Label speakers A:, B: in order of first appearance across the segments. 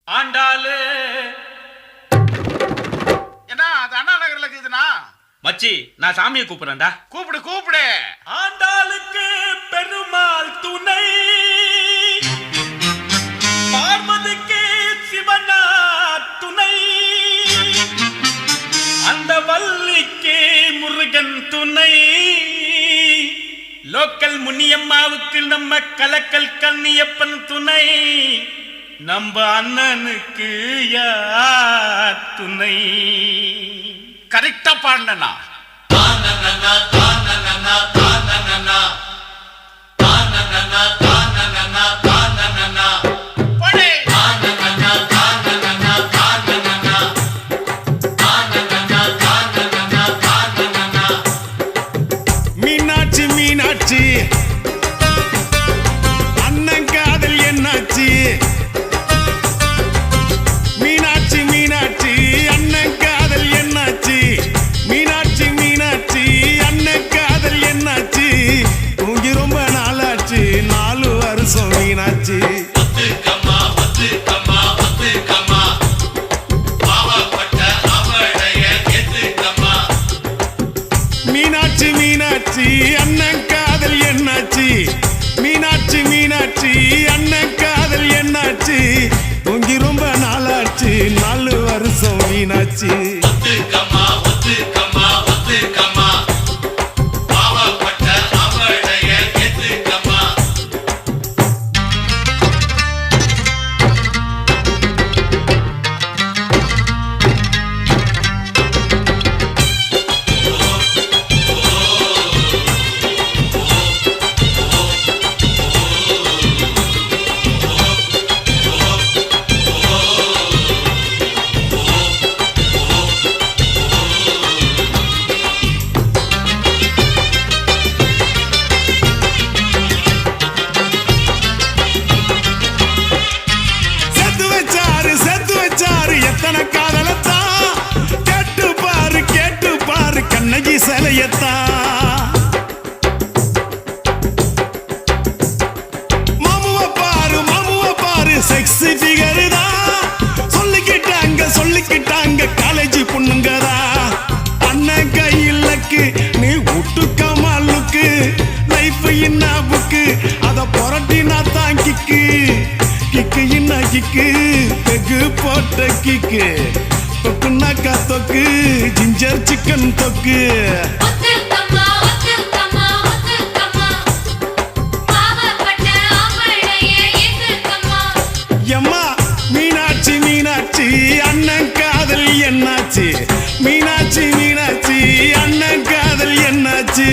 A: ஆண்டாளு
B: என்ன அது அண்ணா நகர்ல இருக்குதுண்ணா.
A: மச்சி நான் சாமியை கூப்பிடுறேன்டா.
B: கூப்பிடு கூப்பிடு.
A: ஆண்டாளுக்கு பெருமாள் துணை, பார்வதிக்கு சிவனா துணை, அந்த வள்ளிக்கு முருகன் துணை, லோக்கல் முனியம்மாவுக்கு நம்ம கலக்கல் கண்ணியப்பன் துணை, நம்ம அண்ணனுக்கு யார் துணை?
B: கரெக்டா பாடுனா.
C: மீனாட்சி மீனாட்சி அண்ணன் காதல் என்னாச்சு? மீனாட்சி மீனாட்சி அண்ணன் காதல் என்னாச்சு? மீனாட்சி மீனாட்சி அண்ணன் காதல் என்னாச்சு? தூங்கி ரொம்ப நாளாச்சு, 4 வருஷம் மீனாட்சி. மீனாட்சி மீனாட்சி அண்ணன் காதல் என்னாச்சு? மீனாட்சி மீனாட்சி அண்ணன் காதல் என்னாச்சு? தூங்கி ரொம்ப நாளாச்சு, 4 வருஷம் மீனாட்சி. செத்து வச்சாரு எத்தனை காதலத்தான், கேட்டு பாரு கண்ணகி சிலையத்தான். மாமுவ பாரு செக்ஸி ஃபிகர் தான், சொல்லிக்கிட்டாங்க காலேஜ் பொண்ணுங்கதா. அண்ணன் கையிலக்கு நீ விட்டுக்கமா லுக்கு, லைஃப் என்ன புக்கு, அத புரட்டினா தான் கிக்கு என்ன கிக்கு, பெகு போட்ட கிக்கு, தொக்குனாக்கா தொக்கு, ஜிஞ்சர் சிக்கன் தொக்கு. எம்மா மீனாட்சி மீனாட்சி அண்ணன் காதல் என்னாச்சு? மீனாட்சி மீனாட்சி அண்ணன் காதல் என்னாச்சு?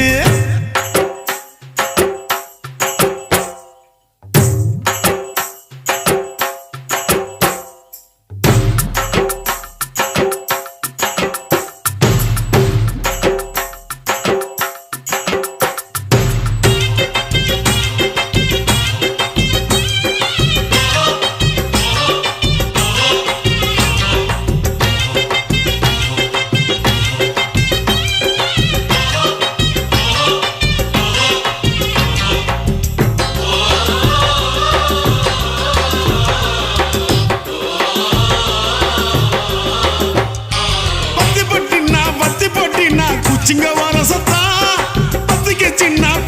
C: குச்சிங்க வரசத்தா,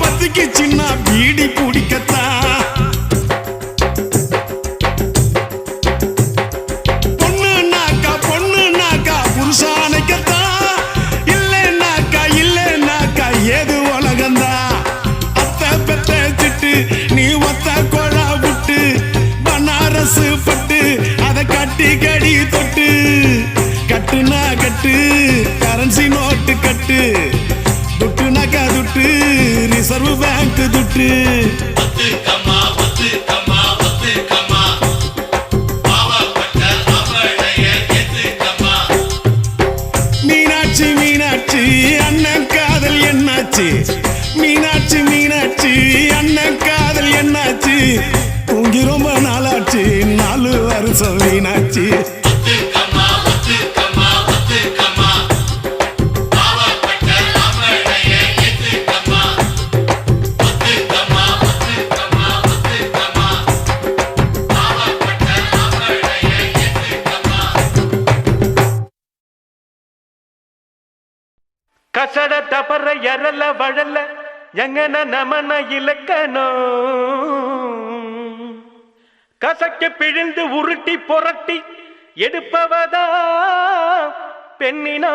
C: பத்திக்கு சின்ன பீடி பிடிக்கத்தா. பொண்ணுனாக்கா புருஷானைக்கத்தா, இல்லைனாக்கா ஏது உலகந்தா. அத்தை பெத்த சிட்டு நீ ஒத்த கொழா விட்டு, பனாரசு பட்டு அதை கடி தொட்டு, கட்டுனா கட்டு கரன்சி நோட்டு கட்டு, துட்டுனாக்கா துட்டு ரிசர்வ் பேங்க் துட்டு. மீனாட்சி மீனாட்சி அண்ணன் காதல் என்னாச்சு? மீனாட்சி மீனாட்சி அண்ணன் காதல் என்னாச்சு? தூங்கி ரொம்ப நாளாச்சு, 4 வருஷம் மீனாட்சி.
D: கசட தபர எரல வழல எங்கன நமன இலக்கணோ கசக்க பிழிந்து உருட்டி புரட்டி எடுப்பவதா பெண்ணினோ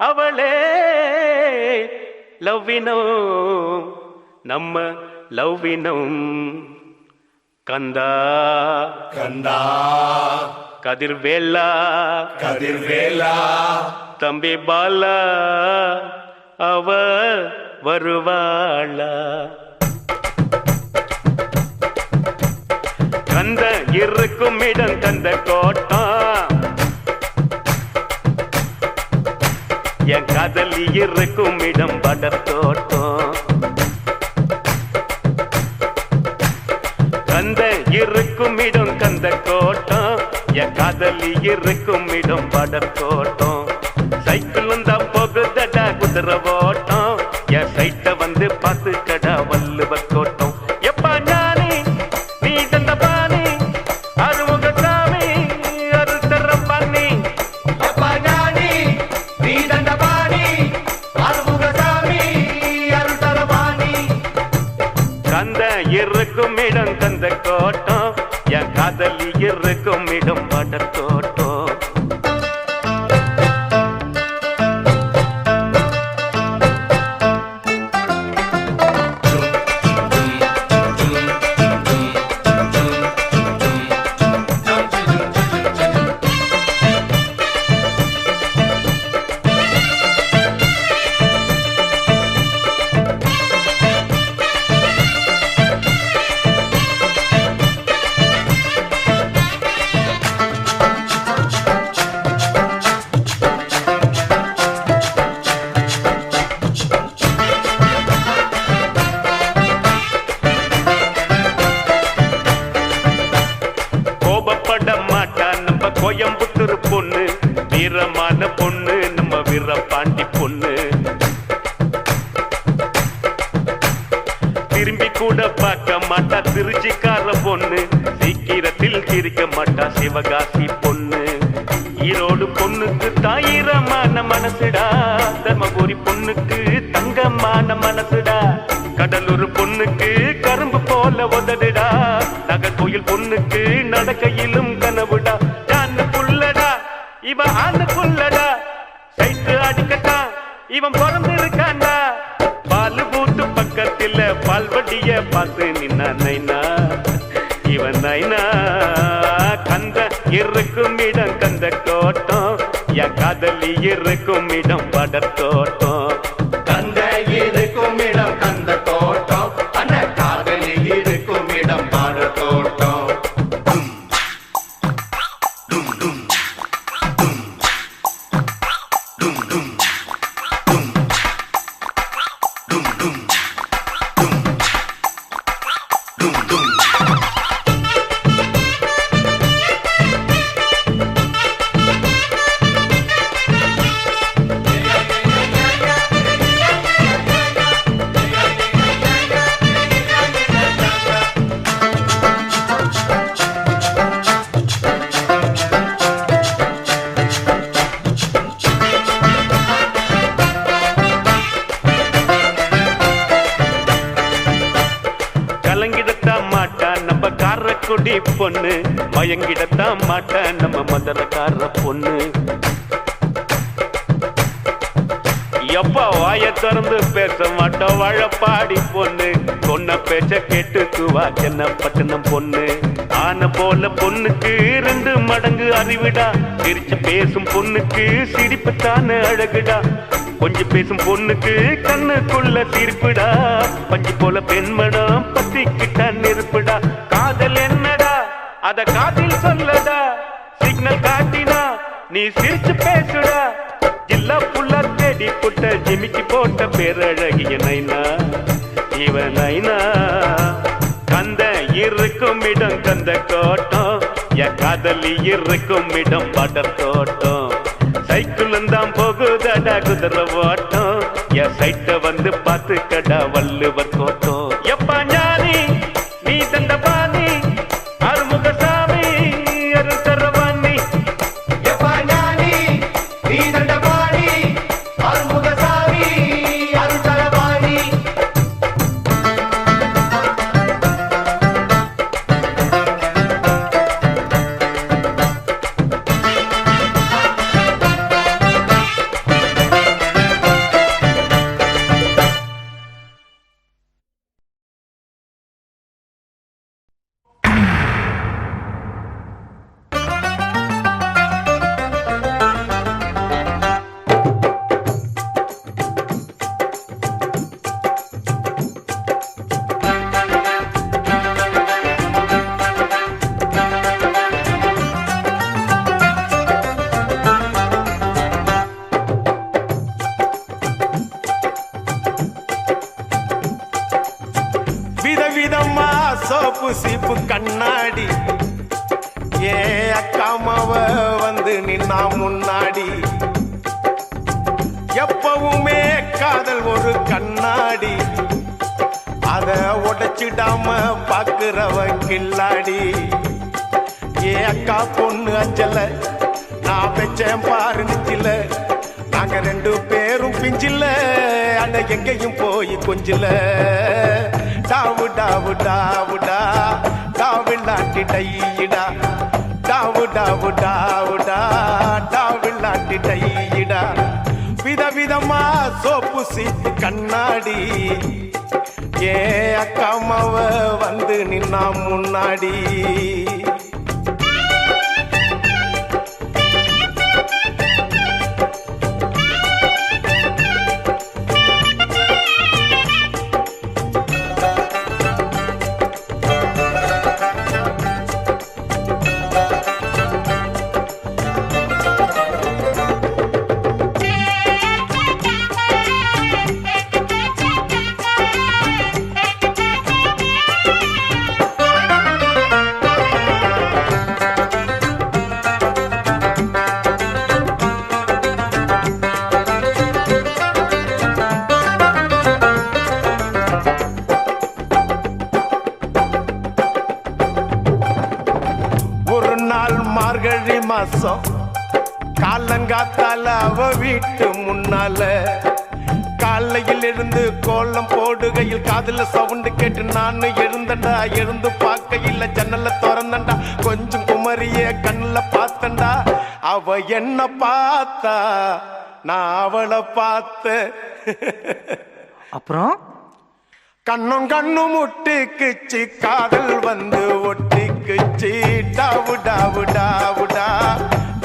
D: அவளே லவ்வினோ நம்ம லவ்வினம் கந்தா
C: கந்தா
D: கதிர்வேலா
C: கதிர்வேலா
D: தம்பி பாலா அவ வருவாளா கந்த இருக்கும் இடம் கந்த கோட்டம் என் காதலி இருக்கும் இடம் படத்தோட்டம் கந்த இருக்கும் இடம் கந்த கோட்டம் என் காதலி இருக்கும் இடம் படத்தோட்டம் சைக்கிளும் தான் போகுதடா குதிரை ஓட்டம் என் சைட்ட வந்து பார்த்து கடா வள்ளுவர் கோட்டம் எப்பா ஞானி நீ தந்த பாணி அருமுக சாமி அருத்தரம் பண்ணி
E: எப்பா ஞானி நீ தந்த பாணி அருமுக சாமி அருள்தரபாணி
D: கந்த இருக்கும் இடம் கந்த கோட்டம் என் காதலி இருக்கும் இடம் படத்தோட்டம் கோயம்புத்தூர் பொண்ணு வீரமான பொண்ணு நம்ம வீரபாண்டி பொண்ணு திரும்பி கூட பார்க்க மாட்டா திருச்சிக்கார பொண்ணு சீக்கிரத்தில் சிரிக்க மாட்டா சிவகாசி பொண்ணு ஈரோடு பொண்ணுக்கு தாயிரமான மனசுடா தர்மபுரி பொண்ணுக்கு தங்கமான மனசுடா கடலூர் பொண்ணுக்கு கரும்பு போல உதடுடா நகர்கோயில் பொண்ணுக்கு நடக்கையிலும் கனவுடா ஜானுக்குள்ளடா இவன் ஆணுக்குள்ளடா சைட்டு அடிக்கட்டா இவன் பிறந்திருக்காண்டா பால் பூத்து பக்கத்தில் பால்வடிய பார்த்து நின்னா நைனா இவன் நைனா கந்த இருக்கும் இடம் கந்த கோட்டம் என் காதலி இருக்கும் இடம் படத்தோட்டம்
E: கந்த இருக்கும் இடம் கந்த தோட்டம் அந்த காதலி இருக்கும் இடம் பாட தோட்டம்
D: காரக்குடி பொண்ணு மயங்கிடத்தான் மாட்டேன் நம்ம மதுரக்கார பொண்ணு எப்பா வாய திறந்து பேச மாட்டோம் வாழப்பாடி பொண்ணு சொன்ன பேச்ச கேட்டுக்குவா சென்ன பட்டணம் பொண்ணு ஆன போல பொண்ணுக்கு 2 மடங்கு அறிவிடா சிரிச்சு பேசும் பொண்ணுக்கு சிரிப்புத்தான அழகுடா கொஞ்சம் பேசும் பொண்ணுக்கு கண்ணுக்குள்ள தீர்ப்புடா பஞ்சு போல பெண்மடம் பத்திக்கிட்ட நெருப்புடா காதல் என்னடா அத காதில் சொல்லடா சிக்னல் காட்டினா நீ சிரிச்சு பேசுடா ஜில்லா புல்லா தேடி போட்ட ஜிமிக்கி போட்ட பேரழகிய நைனா இவன் நைனா கந்த இருக்கும் இடம் கந்த கோட்டம் என் காதலி இருக்கும் இடம் படத்தோட்டம் சைக்கிளும் தான் போகுதடா குதிரை ஓட்டம் என் சைட்ட வந்து பார்த்து கடா வள்ளுவர் கோட்டம் எப்பா ஞானி நீ தந்த பாணி அருமுக சாமி அருள் தரவாணி
E: எப்பா ஞானி நீ தந்த பாணி
F: ஏ அக்காமாவ வந்து நின்னா முன்னாடி எப்பவுமே காதல் ஒரு கண்ணாடி அத உடைச்சிடாம பாக்குறவ கில்லாடி ஏ அக்கா பொண்ணு அஞ்சல நான் பெச்சேன் பாரு நிச்சில நாங்க ரெண்டு பேரும் பிஞ்சில அட எங்கேயும் போய் கொஞ்சில டாவு டாவு டாவுடா டாவில்லாட்டி டையிடா டாவு டாவு டாவுடா டாவில்லாட்டி டையிடா விதவிதமா சோப்பு சீப்பு கண்ணாடி ஏ அக்காமாவ வந்து நின்னா முன்னாடி மார்கழி மாசம் காலங்காத்தால அவ வீட்டு முன்னால காலையில் இருந்து கோலம் போடுகையில் காதுல சவுண்டு கேட்டு நானு எழுந்தண்டா எழுந்து பார்க்கையில் ஜன்னல திறந்தண்டா கொஞ்சம் குமரிய கண்ணுல பார்த்தண்டா அவ என்ன பார்த்தா நான் அவளை பார்த்த
G: அப்புறம்
F: கண்ணும் கண்ணும் முட்டிக்குச்சு காதல் வந்து ஒட்டிக்குச்சு டாவு டாவு டாவுடா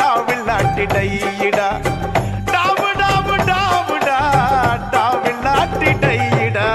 F: டாவில்லாட்டி டையிடா டாவு டாவு டாவுடா டாவில்லாட்டி டையிடா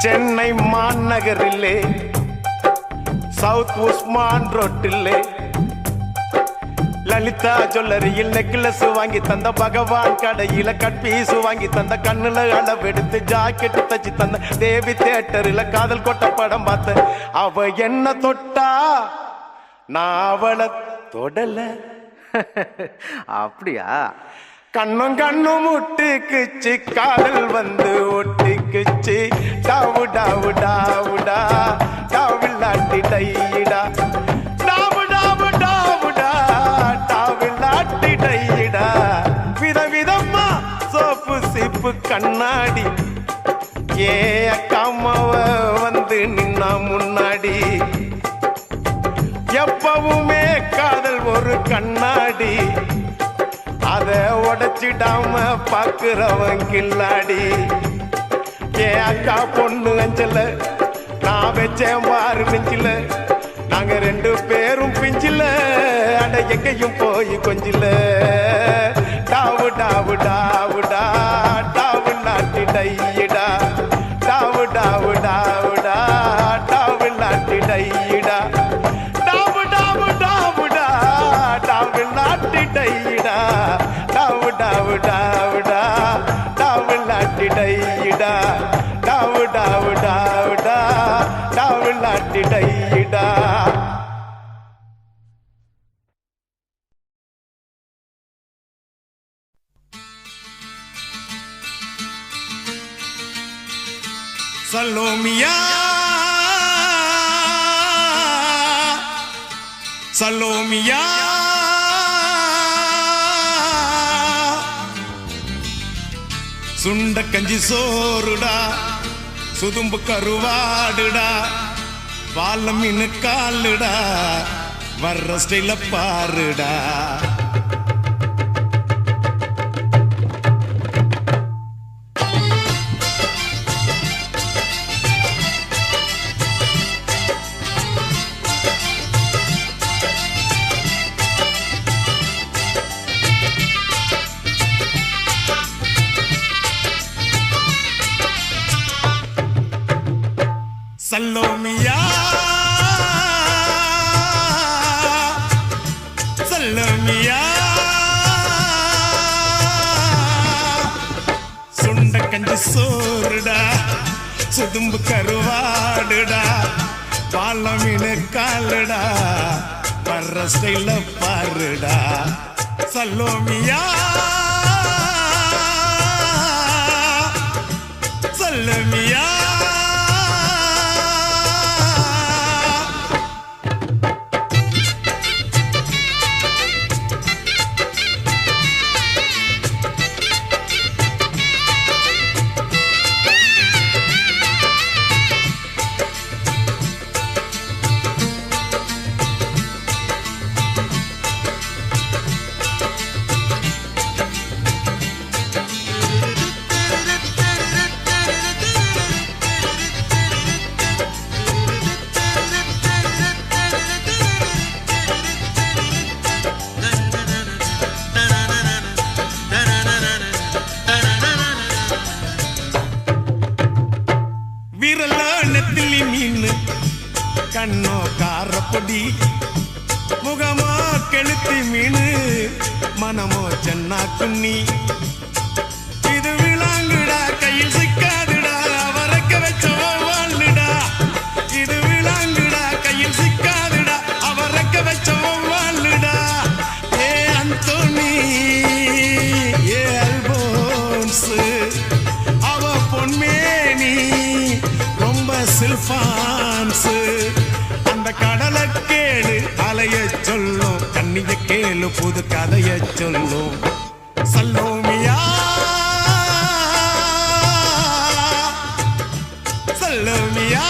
F: சென்னை மாநகரிலே சவுத் உஸ்மான் ரோட்டிலே லலிதா ஜுவல்லரியில் நெக்லஸ் வாங்கி தந்த பகவான் கடையில கட்பீசு வாங்கி தந்த கண்ணுல அளவெடுத்து ஜாக்கெட் தச்சு தந்த தேவி தியேட்டரில் காதல் கொட்ட படம் பார்த்த அவ என்ன தொட்டா நான் அவளை தொடல
G: அப்படியா
F: கண்ணும் கண்ணும் முட்டிக்குச்சு காதல் வந்து ஒட்டிக்குச்சு டாவு டாவு டாவுடா டாவில்லாட்டி டையிடா டாவு டாவு டாவுடா டாவில்லாட்டி டையிடா விதவிதமா சோப்பு சீப்பு கண்ணாடி ஏ அக்காமாவ வந்து நின்னா முன்னாடி எப்பவுமே காதல் ஒரு கண்ணாடி அத உடைச்சிடாம பாக்குறவன் கில்லாடி ஏ அக்கா பொண்ணு அஞ்சல நான் வச்சேன் பாரு பிஞ்சில நாங்க ரெண்டு பேரும் பிஞ்சில அட எங்கேயும் போய் கொஞ்சில டாவு டாவு டாவுடா டாவில்லாட்டி டையிடா டாவு டாவு டாவுடா டாவில்லாட்டி டையிடா டாவு டாவு டாவுடா டாவில்லாட்டி டையிடா டாவு டாவு டாவுடா டாவில்லாட்டி டையிடா டாவு டாவு டாவுடா டாவில்லாட்டி டையிடா சலோமியா சலோமியா சுண்ட கஞ்சி சோறுடா சுதும்பு கருவாடுடா வாழ மீன் காலுடா வர்ற ஸ்டைல பாருடா சல்லோமியா சல்லோமியா சுண்ட கஞ்சி சோறுடா சுதும்பு கருவாடுடா பாலமீனு காலுடா வர்ற ஸ்டைல பாருடா சல்லோமியா சல்லோமியா நெத்திலி மீன் கண்ணோ காரப்பொடி முகமோ கெளுத்தி மீன் மனமோ சென்னா குன்னி இது விளாங்குடா கையில் சிக்காதுடா அவரக்க வச்ச வாழ்டா இது விளாங்குடா கையில் சிக்காதுடா அவரக்க வச்ச வாழ்டா ஏ அந்தோனி ஏ அல்போன்ஸ் அவ பொன்மேனி சில்பான்ஸ் அந்த கடலை கேளு அலைய சொல்லும் கண்ணிய கேளு புது கதைய சொல்லும் சல்லோமியா சல்லோமியா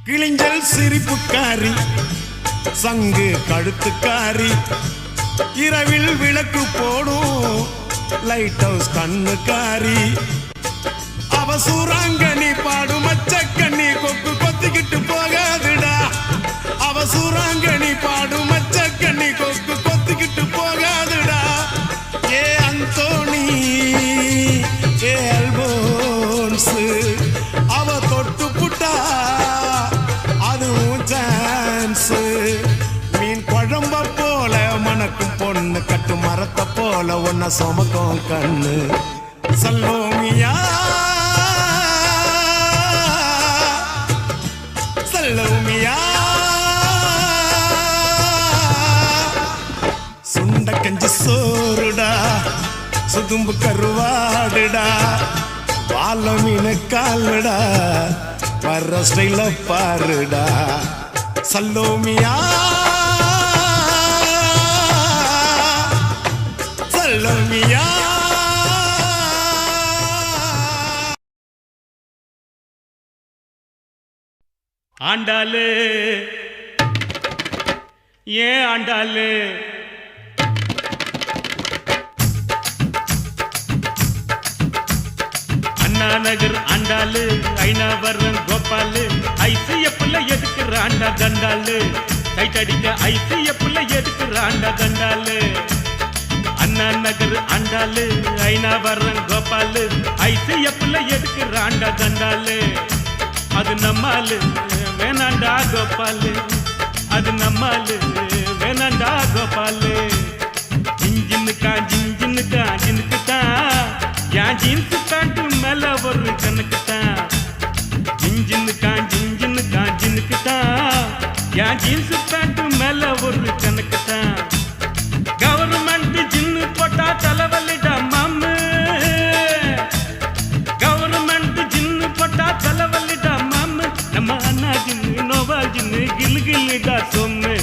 F: கிழிஞ்சல் சிரிப்புக்காரி சங்கு கழுத்துக்காரி இரவில் விளக்கு போடும் லைட் ஹவுஸ் கண்ணுக்காரி அவ சூறாங்கண்ணி பாடும் மச்சக்கண்ணி கொக்கு கொத்திக்கிட்டு போகாதுடா அவ சூறாங்கண்ணி பாடும் மச்சக்கண்ணி கொக்கு கொத்திக்கிட்டு போகாதுடா ஏ அந்தோனி ஏ அல்போன்ஸ் அவ தொட்டு புட்டா மீன் குழம்ப போல மணக்கும் பொண்ணு கட்டு மரத்தை போல ஒன்ன சுமக்கும் கண்ணு சல்லோமியா சல்லோமியா சுண்ட கஞ்சி சோறுடா சுதும்பு கருவாடுடா வாழ மீன் காலுடா வர்ற ஸ்டைல பாருடா சல்லோமியா சல்லோமியா
A: ஆண்டாளு ஏன் ஆண்டாளு அண்ணா நகர் ஆண்டாளு ஐநாவரம் கோபாலு ஐசிஎஃப்ல எதுக்குறாண்டா தண்டாளு டைட் அடிக்க ஐசிஎஃப்ல எதுக்குறாண்டா தண்டாளு அண்ணா நகர் ஆண்டாளு ஐநாவரம் கோபாலு ஐசிஎஃப்ல எதுக்குறாண்டா தண்டாளு அது நம்மாலு வேணாண்டா கோபாலு அது நம்மாலு வேணாண்டா கோபாலு ஜிஞ்சின்னுக்கா ஜிஞ்சின்னுக்கா ஜின்னுக்குத்தான் என் ஜீன்ஸ் பேண்ட் மேல ஒரு கணக்குத்தான் ஜிஞ்சின்னுக்கா ஜிஞ்சின்னுக்கா ஜின்னுக்குத்தான் என் ஜீன்ஸ் பேண்ட் மேல ஒரு கணக்குத்தான் கவர்மெண்ட் ஜின்னு போட்டா தலைவலிடா மாமு கவர்மெண்ட் ஜின்னு போட்டா தலைவலிடா மாமு நம்ம அண்ணா கிலுகிலுடா சொன்னு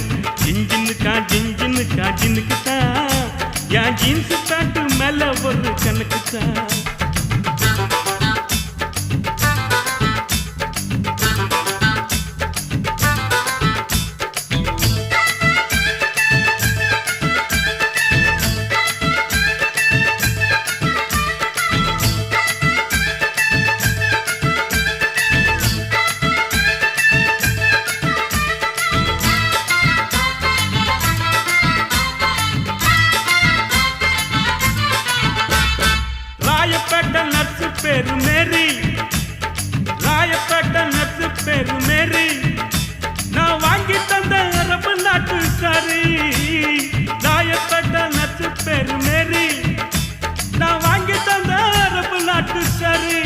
A: ஜிஞ்சின்னுக்கா ஜிஞ்சின்னுக்கா ஜின்னுக்குத்தான் என் ஜீன்ஸ் பேண்ட் மேல ஒரு கணக்குத்தான் ராயப்பேட்டை நர்ஸு பேரு மேரி ராயப்பேட்டை நர்ஸு பேரு மேரி நான் வாங்கி தந்த அரபு நாட்டு சாரி ராயப்பேட்டை நர்ஸு பேரு மேரி நான் வாங்கி தந்த அரபு நாட்டு சாரி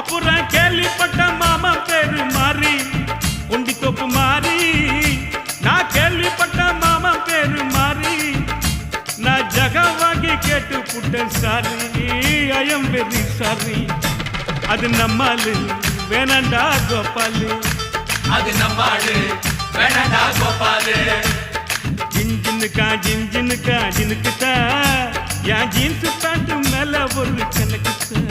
A: அப்புறம் கேள்விப்பட்ட மாமா பேரு மாறி குண்டி தொப்பு மாறி நான் கேள்விப்பட்ட மாமா பேரு மாறி நான் ஜகம் வாங்கி கேட்டு புட்டேன் sorry I am very sorry அது நம்மாலு வேணாண்டா கோபாலு
E: அது நம்மாடு வேணடா கோபாலு
A: ஜின்ஜின்னுக்கா ஜின்ஜின்னுக்கா ஜினுக்குத்தா என் ஜீன்ஸ் பேண்ட் மேல ஒரு கணக்குத்தா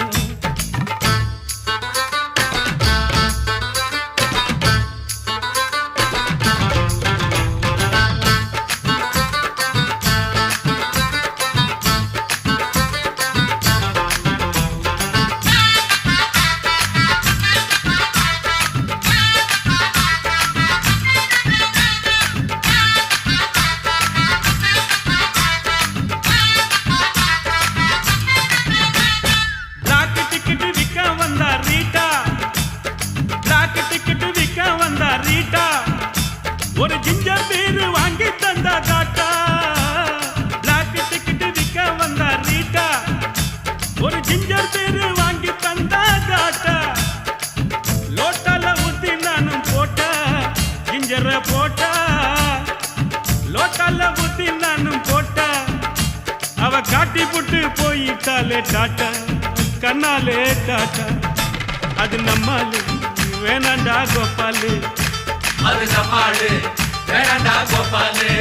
A: ஒரு ஜிஞ்சர் பீர் வாங்கி தந்தா காட்டா பிளாக் டிக்கெட் விற்க வந்தா ரீட்டா ஒரு ஜிஞ்சர் பீர் வாங்கி தந்தா காட்டா லோட்டால ஊத்தி நானும் போட்டா ஜிஞ்சர போட்டா லோட்டால ஊத்தி நானும் போட்டா அவ காட்டி புட்டு போயிட்டாலே டாட்டா கண்ணாலே டாட்டா அது நம்மாலு வேணாண்டா கோபாலு
E: அது நம்மாடு வேணடா கோபாலு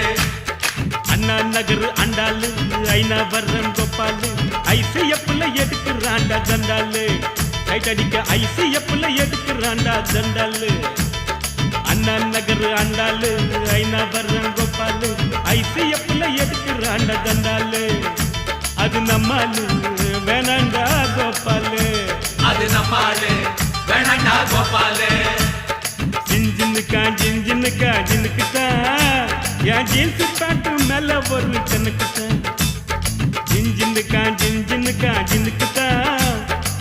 A: அண்ணா நகர் அண்டாலு ஐநா வர்றன் கோபாலு ஐசிஎஃப்ல எடுக்கிறாண்டா தண்டாலு டைட் அடிக்க ஐசிஎஃப்ல எடுக்கிறாண்டா தண்டாலு அண்ணா நகர் அண்டாலு ஐநா வர்றன் கோபாலு ஐசிஎஃப்ல எடுக்கிறாண்டா தண்டாலு அது நம்மாலு வேணாண்டா கோபாலு
E: அது நம்மாடு வேணடா கோபாலு
A: ஜின்ஜின்னுக்கா ஜின்ஜின்னுக்கா ஜின்னுக்குத்தான் என் ஜீன்ஸ் பேண்ட் மேல ஒரு கணக்குத்தான் ஜின்ஜின்னுக்கா ஜின்ஜின்னுக்கா ஜின்னுக்குத்தான்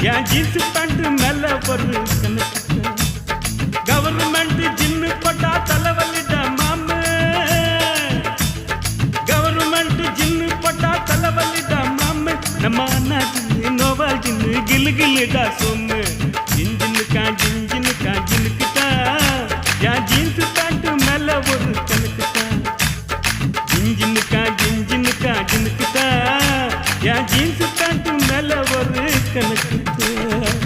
A: என் ஜீன்ஸ் பேண்ட் மேல ஒரு கணக்குத்தான் கவர்மெண்ட் ஜின்னு போட்டா தலைவலிடா மாமு கவர்மெண்ட் ஜின்னு போட்டா தலைவலிடா மாமு நம்ம நாட்டு நோவா ஜின்னு கிலுகிலுடா சொன்னு ஜின்ஜின்னுக்கா ஜின்ஜின்னுக்கா ஜின்னுக்குத்தான் என் ஜீன்ஸ் பேண்ட் மேல ஒரு கணக்குத்தான் ஜின்ஜின்னுக்கா ஜின்ஜின்னுக்கா ஜின்னுக்குத்தான் என் ஜீன்ஸ் பேண்ட் மேல ஒரு கணக்குத்தான்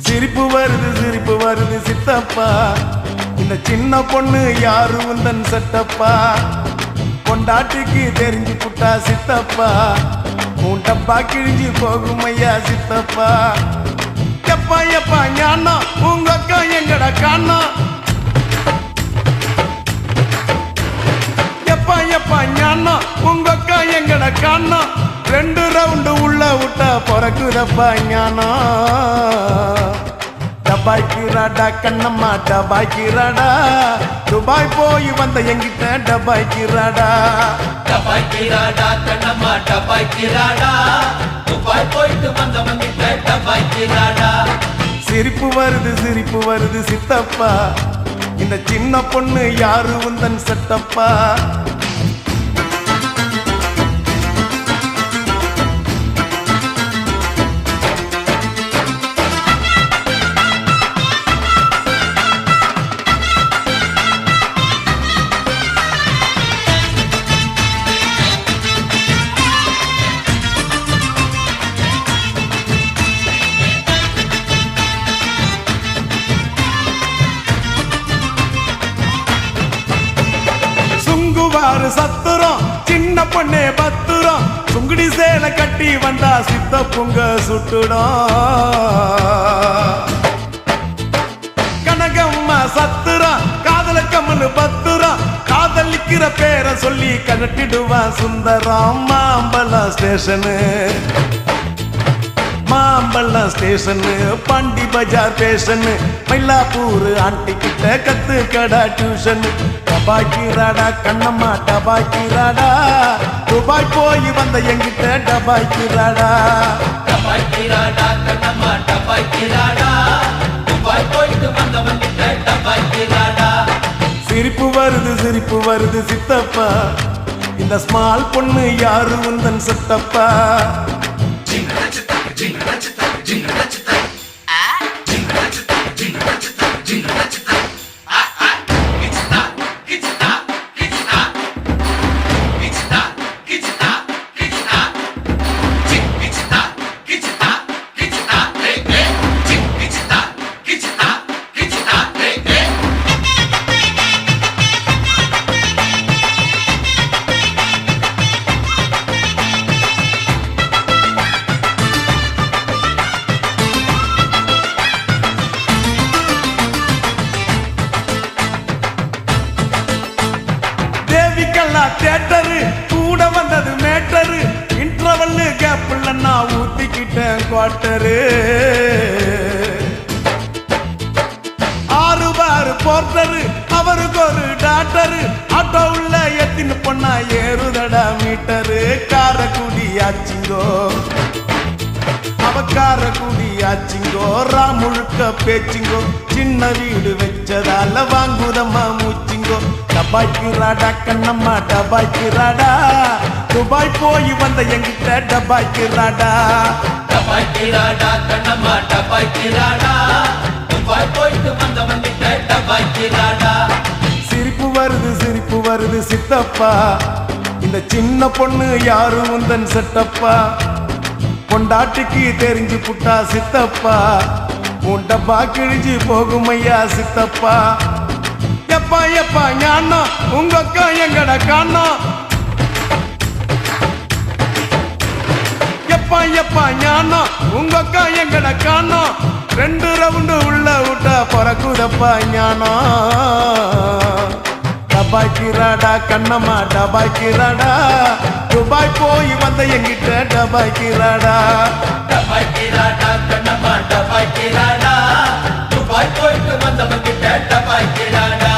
F: சிரிப்பு வருது சித்தப்பா இந்த சின்ன பொண்ணு யாரு உந்தன் சட்டப்பா பொண்டாட்டிக்கு தெரிஞ்சு புட்டா சித்தப்பா உன் டப்பா கிழிஞ்சு போகும் ஐயா சித்தப்பா எப்பா எப்பா ஞானா உங்க அக்கா எங்கடா காணா எப்பா எப்பா ஞானா உங்க அக்கா எங்கடா காணா 2 ரவுண்டு உள்ள விட்டா பிறக்குதப்பா ஞானா டபாய்க்கிறாடா கண்ணம்மா டபாய்க்கிறாடா துபாய் போய் வந்த எங்கிட்ட டபாய்க்கிறாடா
E: டபாய்க்கிறாடா கண்ணம்மா டபாய்க்கிறாடா துபாய் போயிட்டு வந்தவங்கிட்ட டபாய்க்கிறாடா
F: சிரிப்பு வருது சித்தப்பா இந்த சின்ன பொண்ணு யாரு உந்தன் சட்டப்பா பொண்ணே பத்துரம் சுங்குடி சேலை கட்டி வந்தா சித்த பொங்க சுட்டுடும் கனகம்மா சத்துரம் காதல கம்மனு பத்துரம் காதலிக்கிற பேரை சொல்லி கனட்டிடுவான் சுந்தரம் மாம்பழம் ஸ்டேஷனு மாம்பழம் ஸ்டேஷனு பாண்டி பஜார் ஸ்டேஷனு மயிலாப்பூர் ஆண்டி கிட்ட கத்து கடா டியூஷன் டபாக்கி ராடா கண்ணம்மா டபாக்கி ராடா துபாய் போய் வந்த எங்கிட்ட டபாக்கி ராடா
E: டபாக்கி ராடா கண்ணம்மா டபாக்கி ராடா துபாய் போயிட்டு வந்தவன் கிட்ட டபாக்கி ராடா
F: சிரிப்பு வருது சித்தப்பா இந்த ஸ்மால் பொண்ணு யாரு உந்தன் சித்தப்பா தியேட்டரு கூட வந்தது மேட்டரு இன்டர்வல் கேப்ல நான் ஊத்திக்கிட்டேன் குவார்டரு 6 பார் போர்ட்டரு அவருக்கு ஒரு டாக்டரு ஆட்டோ உள்ள எத்தின்னு பொண்ணா ஏறுதடா மீட்டரு காரக்குடி ஆச்சிங்கோ அவக்கார குடியாச்சிங்கோ முழுக்க பேச்சிங்கோ சின்ன வீடு வச்சதால வாங்குதம்மா மூச்சிங்கோ டபாய்க்கு ராடா கண்ணம்மா டபாய்க்கு ராடா துபாய் போய் வந்த எங்கிட்ட டபாய்க்கு ராடா
E: டபாக்கி ராடா கண்ணம்மா டபாக்கி ராடா துபாய் போயிட்டு வந்தவன் கிட்ட டபாக்கி ராடா
F: சிரிப்பு வருது சித்தப்பா இந்த சின்ன பொண்ணு யாரு உந்தன் செட்டப்பா பொண்டாட்டிக்கு தெரிஞ்சு புட்டா சித்தப்பா உன் டப்பா கிழிஞ்சு போகும் ஐயா சித்தப்பா எப்பா எப்பா ஞானம் உங்க அக்கா எங்கட காணோம் எப்பா எப்பா ஞானம் உங்க அக்கா எங்கட காணோம் 2 ரவுண்டு உள்ள விட்டா பறக்குதப்பா ஞானம் டபாக்கி ராடா கண்ணம்மா டபாக்கி ராடா துபாய் போய் வந்த எங்கிட்ட டபாக்கி ராடா
E: டபாக்கி ராடா கண்ணம்மா டபாக்கி ராடா துபாய் போயிட்டு வந்தவன் கிட்ட டபாக்கி ராடா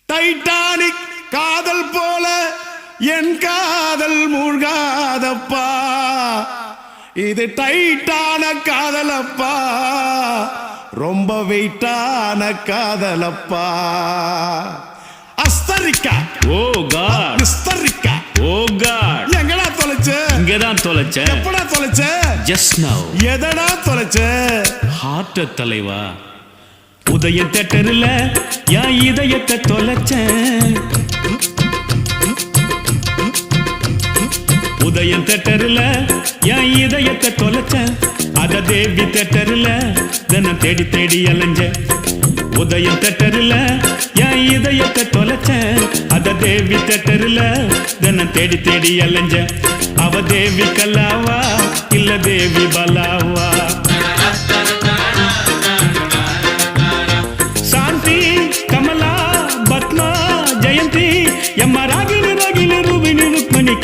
F: டைட்டானிக் காதல் போல என் காதல் மூழ்காதப்பா இது டைட்டான காதலப்பா ரொம்ப வெயிட்டான காதலப்பா அஸ்தரிக்கா
A: ஓ காட்
F: விஸ்தரிக்கா
A: ஓ காட்
F: எங்கடா தொலைச்ச
A: இங்கதான் தொலைச்சேன்
F: எப்படா தொலைச்ச
A: ஜஸ்ட் நவ்
F: எதடா தொலைச்ச
A: ஹார்ட் தலைவா உதயம் தேட்டரில் என் இதயத்தை தொலைச்சேன் உதயம் தேட்டரில் என் இதயத்தை தொலைச்சேன் அத தேவி தேட்டரில் தினம் தேடி தேடி அலைஞ்சேன் உதயம் தேட்டரில் என் இதயத்தை தொலைச்சேன் அத தேவி தேட்டரில் தினம் தேடி தேடி அலைஞ்சேன் அவ தேவி கல்லாவா இல்ல தேவி பலாவா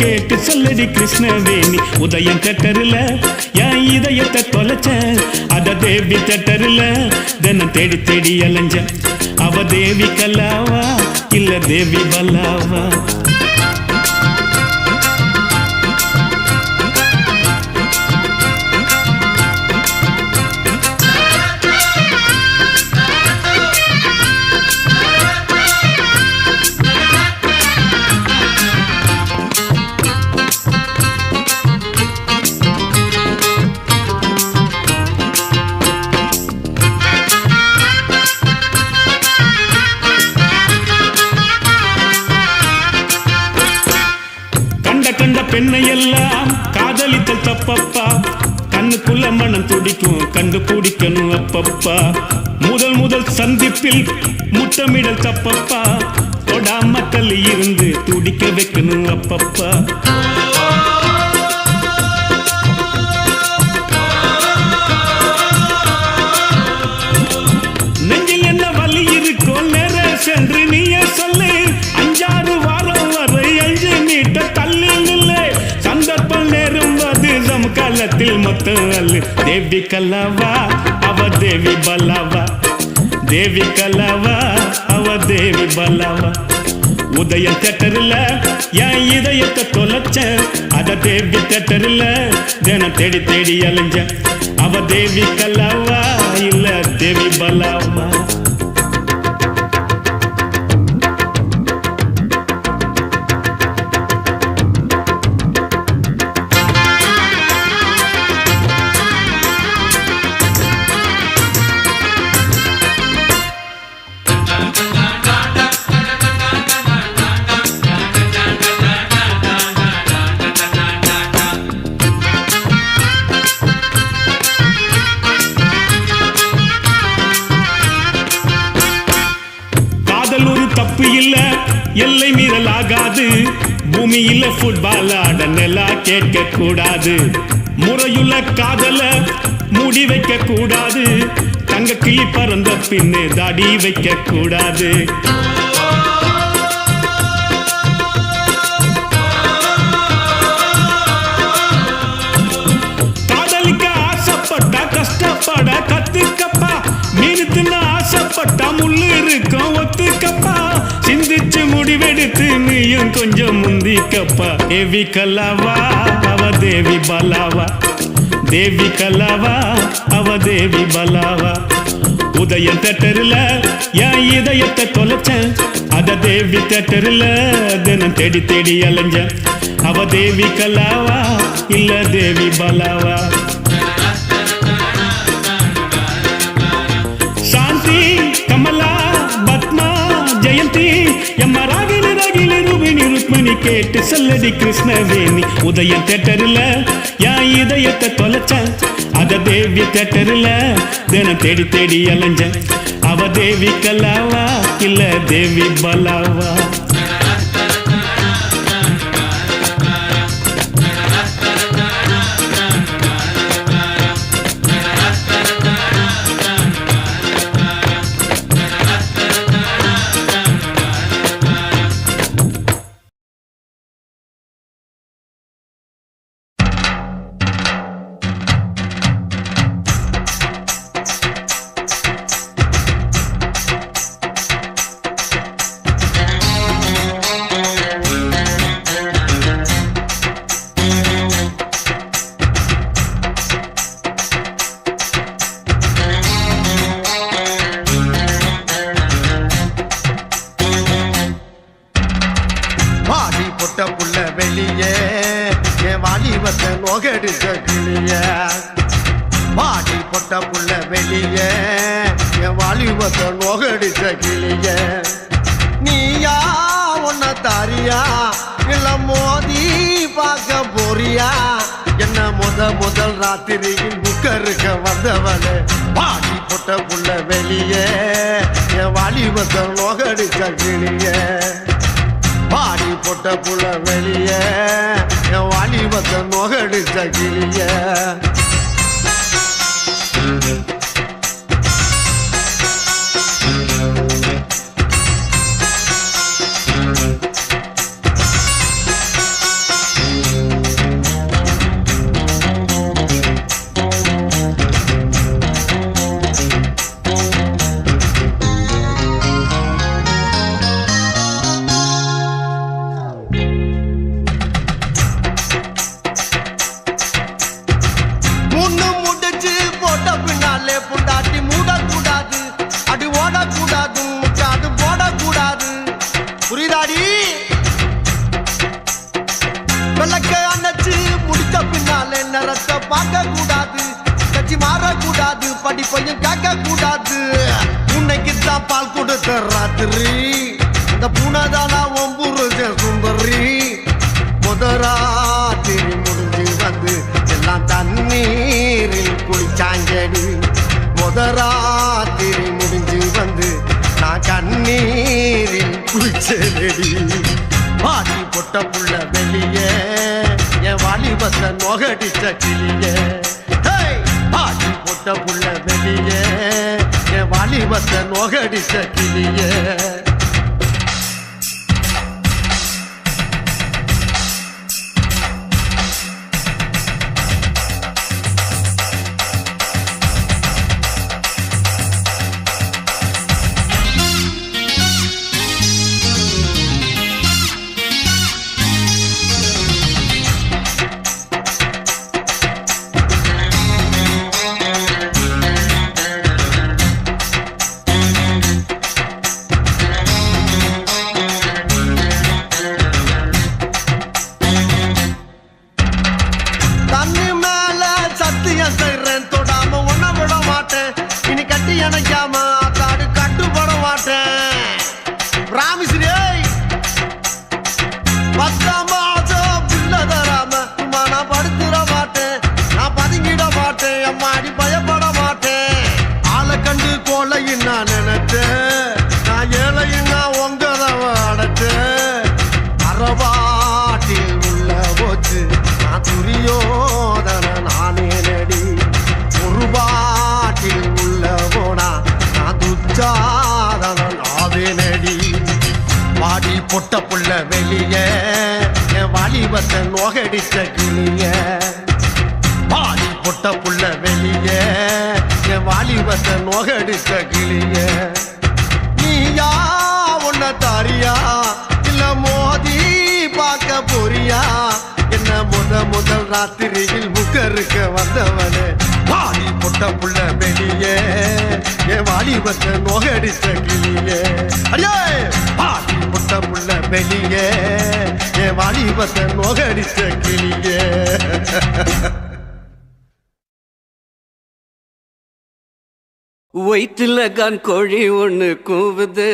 A: கேட்டு சொல்லடி கிருஷ்ணவேணி உதயம் தேட்டரில் என் இதயத்தை தொலைச்சேன் அத தேவி தேட்டரில் தினம் தேடி தேடி அலைஞ்சேன் அவ தேவி கல்லாவா இல்ல தேவி பல்லாவா கண்ட பெண்ணை எல்லாம் காதலித்தல் தப்பப்பா கண்ணுக்குள்ள மனம் துடிக்கும் கண்டுபிடிக்கணும் அப்பப்பா முதல் சந்திப்பில் முத்தமிடல் தப்பப்பா தொடாம தள்ளி இருந்து துடிக்க வைக்கணும் அப்பப்பா நெஞ்சில் என்ன வலி இருக்கோ நேர சென்று நீயே சொல்லு 5-6 வாரம் வரை 5 மீட்டர் தள்ளி நில்லை சந்தர்ப்பம் நேரும் வது சமகாலத்தில் மொத்தம் அல்லு தேவி கல்லாவா அவ தேவி பல்லாவா தேவி கல்லாவா அவ தேவி பல்லாவா உதயம் தேட்டரில் என் இதயத்தை தொலைச்ச அத தேவி தேட்டரில் தினம் தேடி தேடி அலைஞ்ச அவ தேவி கல்லாவா இல்ல தேவி பல்லாவா தப்பு இல்ல எல்லை மீறல் ஆகாது பூமியில ஃபுட்பால் ஆட நிலா கேட்க கூடாது முறையுள்ள காதல மூடி வைக்க கூடாது தங்க கிளி பறந்த பின்னே தாடி வைக்க கூடாது காதலிக்க ஆசைப்பட்டா கஷ்டப்பட கத்துக்கப்பா மீன் தின்ன ஆசைப்பட்டா முள்ளு இருக்கும் ஒத்துக்கப்பா சிந்திச்சு முடிவெடுத்து நீயும் கொஞ்சம் முந்திக்கப்பா தேவி கல்லாவா அவ தேவி பல்லாவா தேவி கல்லாவா அவ தேவி பல்லாவா உதயம் தேட்டரில் என் இதயத்தை தொலைச்சேன் அத தேவி தேட்டரில் தினம் தேடி தேடி அலைஞ்ச அவ தேவி கல்லாவா இல்ல தேவி பல்லாவா சாந்தி கமலா பத்மா ஜெயந்தி எம்மா ராகினி ராகினி ரூபினி ருக்மிணி கேட்டு சொல்லடி கிருஷ்ணவேணி உதயம் தேட்டரில் என் இதயத்தை தொலைச்ச அத தேவி தேட்டரில் தினம் தேடி தேடி அலைஞ்ச அவ தேவி கல்லாவா இல்ல தேவி பல்லாவா
F: நோகடிச்ச கிளிய பாடி பொட்ட புள்ள வெளியே என் வாலிபத்தை நோகடிச்ச கிளிய நீயா உன்ன தாரியா இல்ல மோதி பார்க்க போறியா என்ன முதல் ராத்திரியில் புக்கருக்க வந்தவளே பாடி பொட்ட புள்ள வெளியே என் வாலிபத்தை நோகடிச்ச கிளிய பாடி பொட்ட புள்ள வெளியே என் வாலிபத்தை நோகடிச்ச கிளிய படிப்பையும் காக்க கூடாது உன்னைக்குத்தான் பால் கொடுத்த ராத்திரி அந்த பூனதானா ஒம்புரு சுந்தரி முதரா முதராத்திரி முடிஞ்சு வந்து நான் கண்ணீரில் குளிச்சேடி பாடி பொட்ட புள்ள வெளியே என் வாலிபத்தை நொகடிச்ச கிளியே பாடி பொட்ட புள்ள வெளியே என் வாலிபத்தை நொகடிச்ச கிளியே பொட்ட புள்ள வெளியே என் வாலிபத்தை நோகடிச்ச கிளிய பாடி பொட்ட புள்ள வெளியே என் வாலிபத்தை நோகடிச்ச கிளிய நீயா உன்ன தாரியா இல்ல மோதி பார்க்க போறியா என்ன முதல் ராத்திரியில் முகருக்க வந்தவனே பாடி பொட்ட புள்ள வெளியே என் வாலிபத்தை நோகடிச்ச கிளியே அடியே பாடி பொட்ட புள்ள வெளியே என் வாலிபத்தை நோகடிச்ச கிளியே
G: வயிற்றுல கான் கோழி ஒண்ணு கூவுது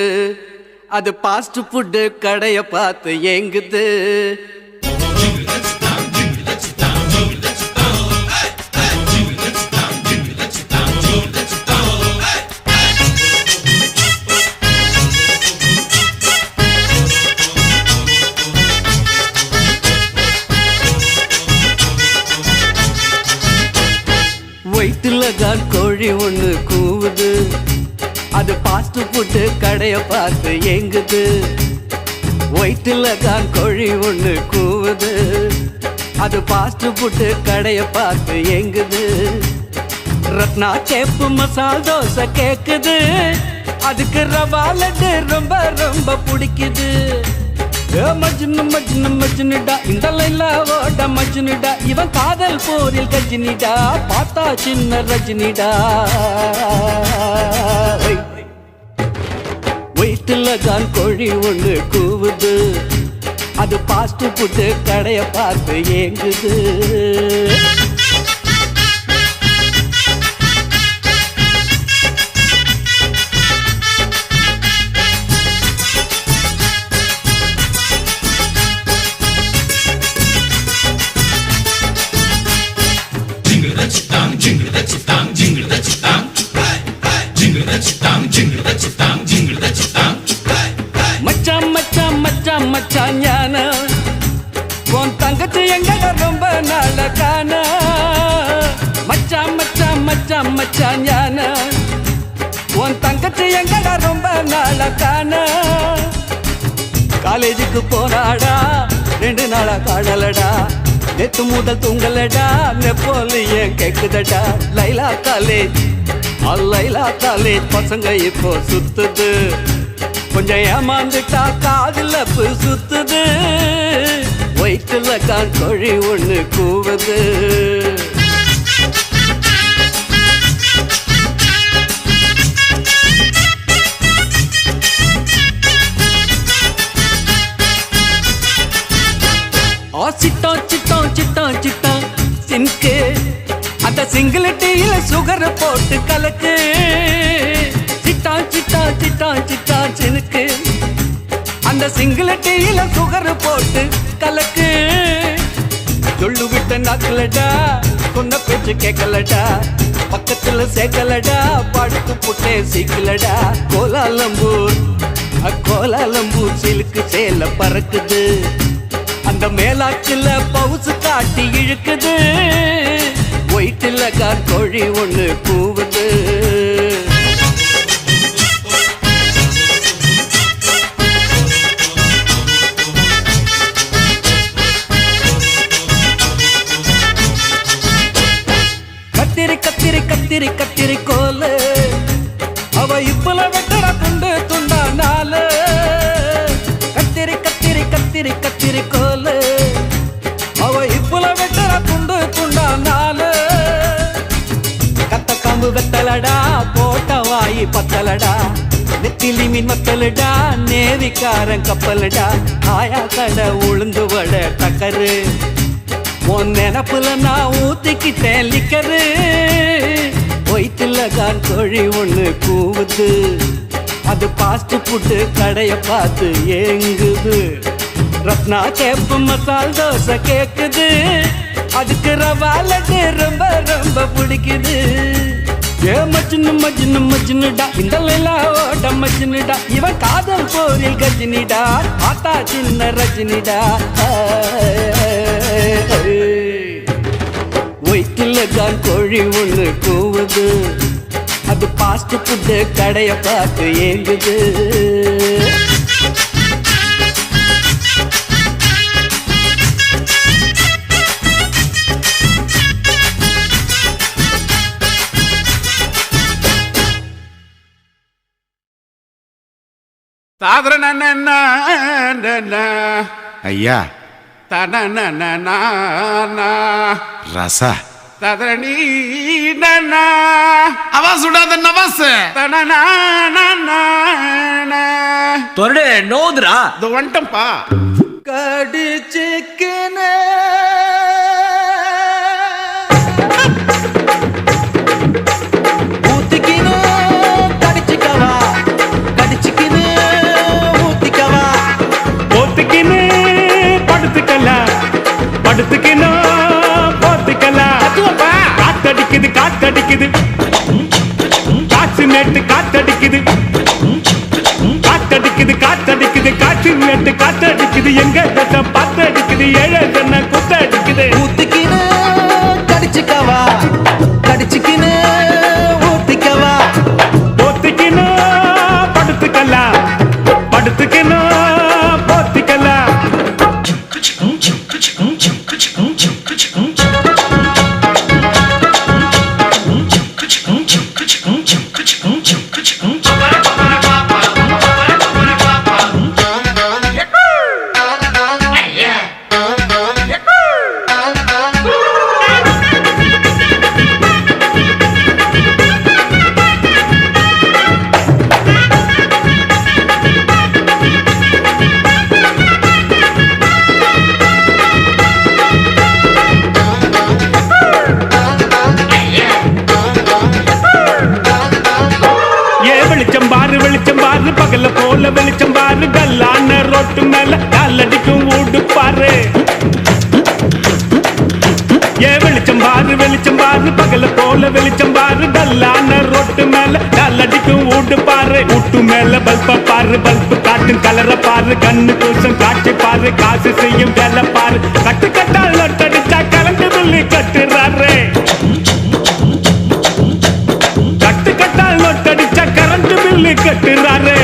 G: அது பாஸ்ட் ஃபுட்டு கடைய பார்த்து ஏங்குது வயிற்றுல கான் கோழி ஒண்ணு கூவுது அது பாஸ்ட் ஃபுட்டு கடைய பார்த்து ஏங்குது வயிற்றுல கான் கோழி ஒண்ணு கூவுது அது பாஸ்ட் ஃபுட்டு கடைய பார்த்து ஏங்குது ரத்னா சேப்பு மசால் தோசை கேக்குது அதுக்கு ரவா லட்டு ரொம்ப ரொம்ப பிடிக்குது மஜ்னு மஜ்னு மஜ்னுடா இந்த லைலாவோட மஜ்னுடா இவன் காதல் போரில் கஜினிடா பார்த்தா சின்ன ரஜினிடா வயிற்றுல தான் கோழி ஒண்ணு கூவுது அது பாஸ்ட் ஃபுட்டு கடைய பார்த்து ஏங்குது மச்சான் மச்சான் மச்சான் மச்சான் ஞான உன் தங்கச்சி எங்கட ரொம்ப நாள காண மச்சான் மச்சான் மச்சான் மச்சான் ஞான உன் தங்கச்சி எங்கட ரொம்ப நாள காண காலேஜுக்கு போனாடா 2 நாளா காணலடா நேத்து முதல் தூங்கலடா நெப்போலியன் கேக்குதடா லைலா காலேஜ் பசங்க இப்போ சுத்துது கொஞ்சம் ஏமாந்துட்டா காதுல சுத்துது வயிற்றுல கான் கோழி ஒண்ணு கூவுது சிட்டம் சிட்டம் சிட்டம் சிட்டம் சின்கு அந்த சிங்கிள் டீல சுகர் போட்டு கலக்கு சிட்டா சிட்டா சிட்டா சிட்டா சினுக்கு அந்த சிங்கிள் டீல சுகர் போட்டு கலக்கு சொல்லு விட்ட நாக்கலடா சொன்ன பேச்சு கேட்கலடா பக்கத்துல சேக்கலடா படுத்து புட்டே சீக்கிலடா கோலாலம்பூர் கோலாலம்பூர் சிலுக்கு சேல பறக்குது அந்த மேலாக்குல பவுசு காட்டி இழுக்குது ஒயிட்டுல கார்கோழி ஒண்ணு கூவுது கத்திரி கத்திரி கத்திரி கத்திரி கோலு அவ இப்பல வெட்டற துண்டு துண்டா நாலு கத்திரி கத்திரி கத்திரி கத்திரி கோலு அவ இப்பல வெட்டற துண்டு துண்டா நாலு கத்த காம்பு வெத்தலடா போட்ட வாயி பத்தலடா நெத்திலி மீன் மத்தலடா நேவிக்காரன் கப்பலடா ஆயா கடை உளுந்து வட டக்கரு உன் நினப்புல நான் ஊத்திக்கிட்டேன் லிக்கரு ஒயிட்டுல கார்கோழி ஒண்ணு கூவுது அது பாஸ்ட் ஃபுட்டு கடைய பார்த்து ஏங்குது ரத்னா கேப்பு மசால் தோசை கேக்குது அதுக்கு ரவா லட்டு ரொம்ப ரொம்ப பிடிக்குது ஏ மஜ்னு மஜ்னு மஜ்னுடா இந்த லைலா ஓட மஜ்னுடா இவன் காதல் போரில் கஜினிடா ஆத்தா சின்ன ரஜினிடா ஒயிட்டுல கார்கோழி ஒண்ணு கூவுது அது பாஸ்ட் ஃபுட்டு கடைய பார்த்து ஏங்குது
B: ஐயா ரச அவா சுடாத நவாஸ்
E: தொரடு நோதுரா
B: இது வந்துட்டம்பா
G: கடிச்சிக்கினே ஊத்திக்கினே கடிச்சிக்கவா கடிச்சிக்கினே ஊத்திக்கவா
A: போத்துக்கின்னு படுத்துக்கலாம் படுத்துக்கின்னு போத்துக்கலாம் காத்தடிக்குது காத்தடிக்குது காற்று நேட்டு காத்தடிக்குது காத்தடிக்குது காத்தடிக்குது காற்று நேட்டு காத்தடிக்குது எங்க தசை பாத்தடிக்குது ஏழை ஜன குத்தடிக்குது
G: ஊத்திக்கினே கடிச்சிக்கவா கடிச்சிக்கினே ஊத்திக்கவா
A: போத்துக்கின்னு படுத்துக்கலாம் படுத்துக்கின்னு போத்துக்கலாம் வெளிச்சம் பாரு பகல போல வெளிச்சம் பாரு கல்லான ரோட்டு மேல காலடிக்கும் ஊடு பாரு ஏ வெளிச்சம் பாரு பகல போல வெளிச்சம் பாரு கல்லான ரோட்டு மேல காலடிக்கும் ஊடு பாரு ஊட்டு மேல பல்ப பாரு பல்பு காட்டும் கலர பாரு கண்ணு தூசம் காட்சி பாரு காசு செய்யும் வேலை பாரு கட்டு கட்டால் நொட்டடிச்சா கலந்து துள்ளி கட்டுறாரு கட்டு கட்டால் நொட்டடிச்சா கரண்ட் பில்லு கட்டுறாரு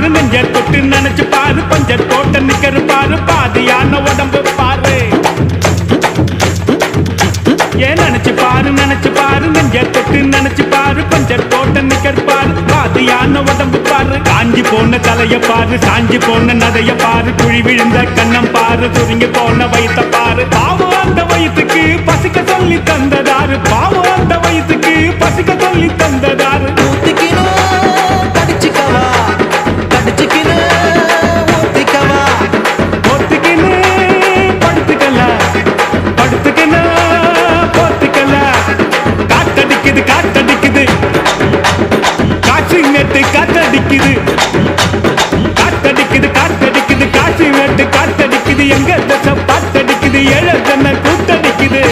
A: பாரு நெஞ்ச தொட்டு நினைச்சு பாரு பஞ்ச தோட்ட நிக்கிற பாரு பாதியான உடம்பு பாரு ஏன் நினைச்சு பாரு நெஞ்ச தொட்டு நினைச்சு பாரு பஞ்ச தோட்ட நிக்கிற பாரு பாதியான உடம்பு பாரு காஞ்சி போன தலைய பாரு சாஞ்சி போன நதைய பாரு குழி விழுந்த கண்ணம் பாரு சுருங்கி போன வயித்த பாரு பாவம் அந்த வயிற்றுக்கு பசிக்க சொல்லி தந்ததாரு பாவம் அந்த வயிற்றுக்கு பசிக்க சொல்லி தந்ததாரு
G: கடிச்சுக்கவா கடிச்சுக்கினு ஊத்திக்கவா
A: போத்துக்கின்னு படுத்துக்கல படுத்துக்கின்னு போத்துக்கல காத்தடிக்குது காத்தடிக்குது காசு நேட்டு காத்தடிக்குது காத்தடிக்குது காத்தடிக்குது காசு நேட்டு காத்தடிக்குது எங்க தசை பாத்தடிக்குது ஏழை தன்னை கூத்தடிக்குது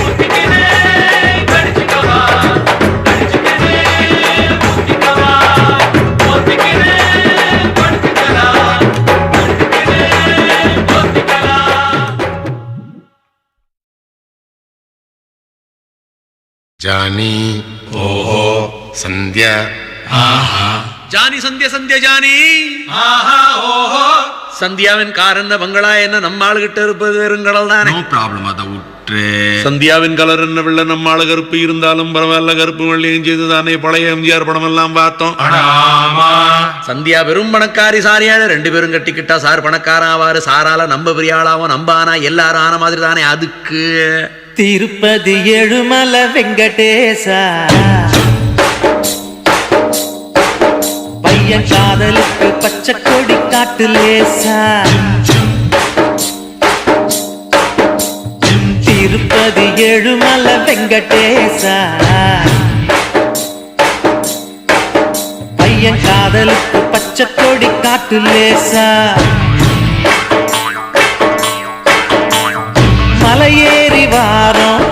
B: ಜಾನಿ ಓಹೋ ಸಂಧ್ಯಾ
H: ஜானி சந்தியா சந்தியா ஜானி சந்தியாவின் கார் என்ன பங்களா என்ன நம்ம ஆளுகிட்ட இருப்பது வெறுங்கடல் தானே.
B: ನೋ ಪ್ರಾಬ್ಲಮ್ ಅದ ಉಟ್ರೆ
H: சந்தியாவின் கலர் என்ன வெள்ள நம்ம ஆளு கருப்பு இருந்தாலும் பரவாயில்ல கருப்பு வெள்ளையும் செய்து தானே பழைய எம்ஜிஆர் படம் எல்லாம் பார்த்தோம். சந்தியா பெரும் பணக்காரி சாரியாளு 2 பேரும் கட்டிக்கிட்டா சார் பணக்காரன் ஆவாரு சாரால நம்ம பெரிய ஆளாவும் நம்ம ஆனா எல்லாரும் ஆன மாதிரி தானே. அதுக்கு
G: திருப்பதி ஏழுமலை வெங்கடேசா பையன் காதலுக்கு பச்சை கொடி காட்டு லேசா திருப்பதி ஏழுமலை வெங்கடேசா பையன் காதலுக்கு பச்சை கொடி காட்டு லேசா மலையேறி வாரம்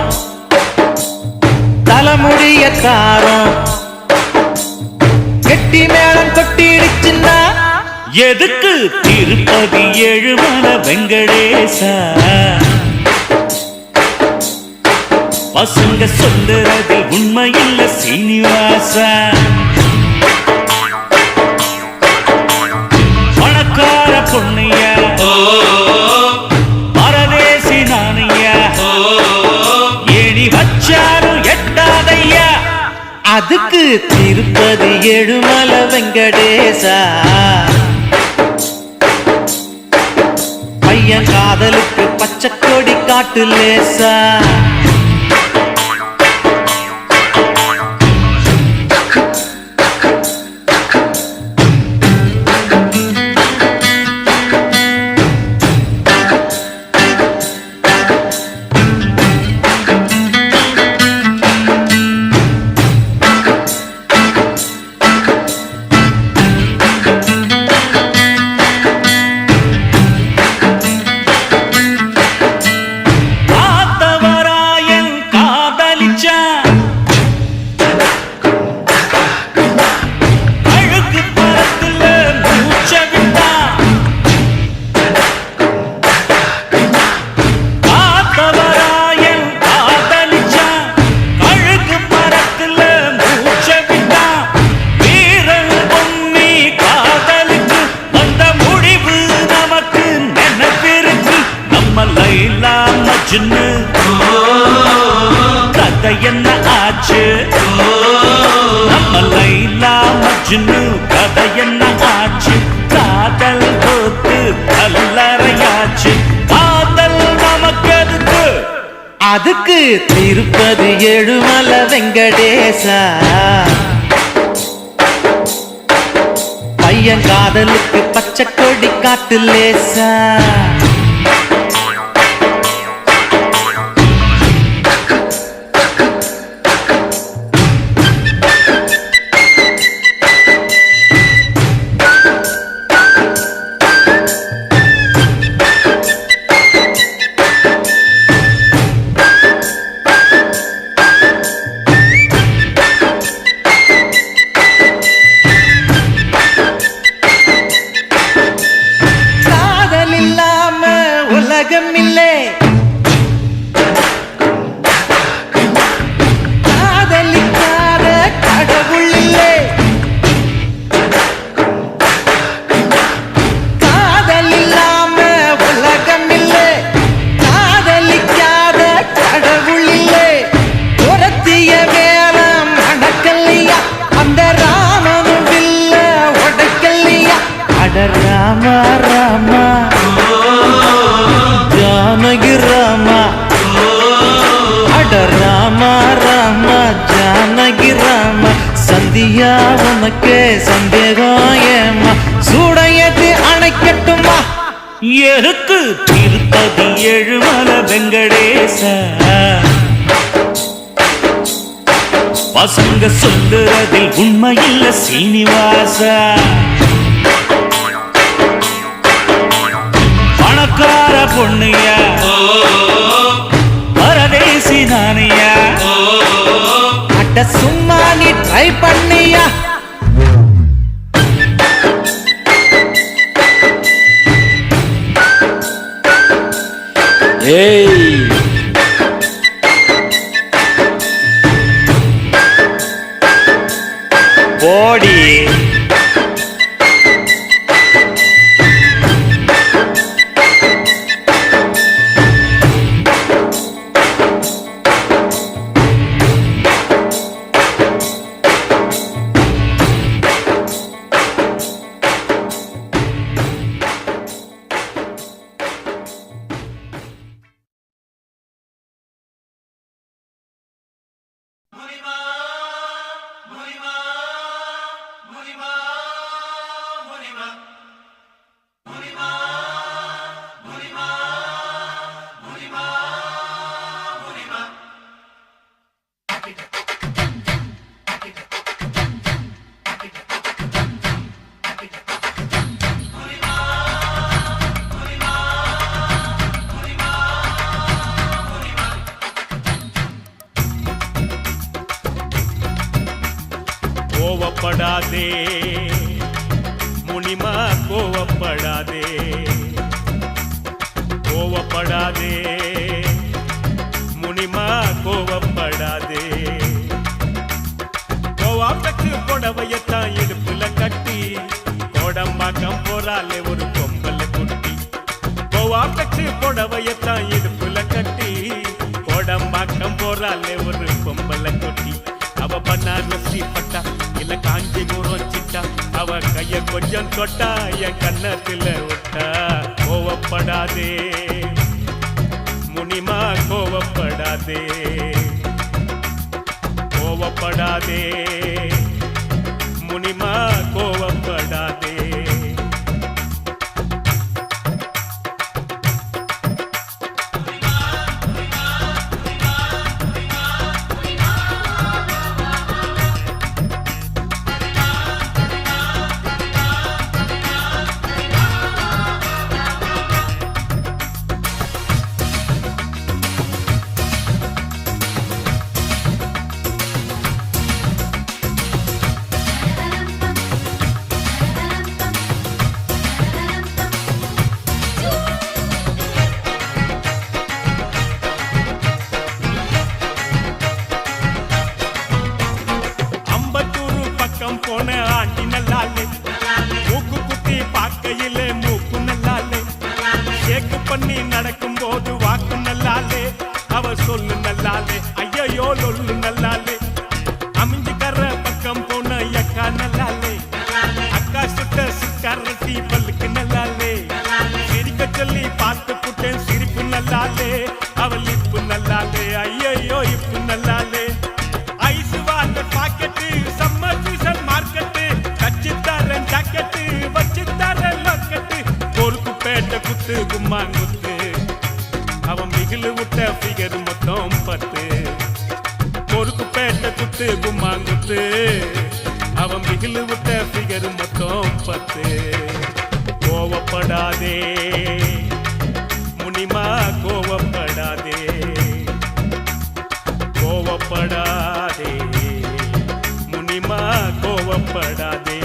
G: தலைமுடிய காரம் கெட்டி மேளம் கொட்டிடுச்சுன்னா எதுக்கு திருப்பதி ஏழுமலை வெங்கடேசா பசங்க சொல்லுறது உண்மையில்ல சீனிவாசா பணக்கார பொண்ணையா பரதேசி நானையா ஏணி வச்சாலும் எட்டாதையா அதுக்கு திருப்பதி ஏழுமலை வெங்கடேசா பையன் காதலுக்கு பச்சை கொடி காட்டு லேசா கதை என்ன ஆச்சு நம்ம லைலா மஜ்னு கதை என்ன ஆச்சு காதல் போத்து கல்லறையாச்சு காதல் நமக்கு அதுக்கு திருப்பதி ஏழுமலை வெங்கடேசா பையன் காதலுக்கு பச்சை கொடி காட்டு லேசா ராமா ராமா ஜானகி ராமா அட ராமா ராமா ஜானகி ராமா சந்தியா உனக்கே சந்தேகம் ஏமா சூடையது அணைக்கட்டுமா எருக்கு திருப்பதி ஏழுமலை வெங்கடேச பசங்க சொல்லுறதில் உண்மையில்ல சீனிவாசா பணக்கார பொண்ணுயா பரதேசி நானியா அட்ட சும்மா நீ ட்ரை பண்ணியா ஏய் போடி
A: கோவப்படாதே முனிமா கோவப்படாதே கோவப்படாதே முனிமா கோவப்படாதே கோவாப்பட்டு புடவையத்தான் இடுப்புல கட்டி கோடம்பாக்கம் போறாலே ஒரு பொம்பளை குட்டி கோவாப்பட்டு புடவையத்தான் இடுப்புல கட்டி கோடம்பாக்கம் போறாலே ஒரு பொம்பளை குட்டி அவ பன்னாரசி பட்டா இல்ல காஞ்சிபுரம் சிட்டா அவ கைய கொஞ்சம் தொட்டா என் கண்ணத்துல விட்டா கோவப்படாதே முனிமா கோவப்படாதே கோவப்படாதே முனிமா கோவப்படாதே போன ஆண்டி நல்லாலே மூக்கு குத்தி பார்க்கையிலே மூக்கு நல்லாலே ஷேக்கு பண்ணி நடக்கும் போது வாக்கு நல்லாலே அவ சொல்லு நல்லாலே ஐயோ லொல்லு நல்லாலே அமைஞ்சுக்கற பக்கம் போன அக்கா நல்லாலே அக்கா சுட்ட சிக்காரட்டி பல்லுக்கு நல்லாலே சிரிக்க சொல்லி பார்த்து புட்டேன் சிரிப்பு நல்லாலே அவள் இப்பு நல்லாலே ஐயோ இப்பு நல்லாலே ice water packet summer season market கச்சித்தாரன் ஜாக்கெட்டு வச்சித்தாரன் லாக்கெட்டு பொறுப்பு பேட்ட குத்து கும்மாங்குத்து அவன் மிகிலு விட்ட ஃபிகர் மொத்தம் 10 பொறுப்பு பேட்ட குத்து கும்மாங்குத்து அவன் மிகிலு விட்ட ஃபிகர் மொத்தம் 10 கோவப்படாதே முனிமா கோவப்படாதே கோவப்படாதே முனிமா கோவப்படாதே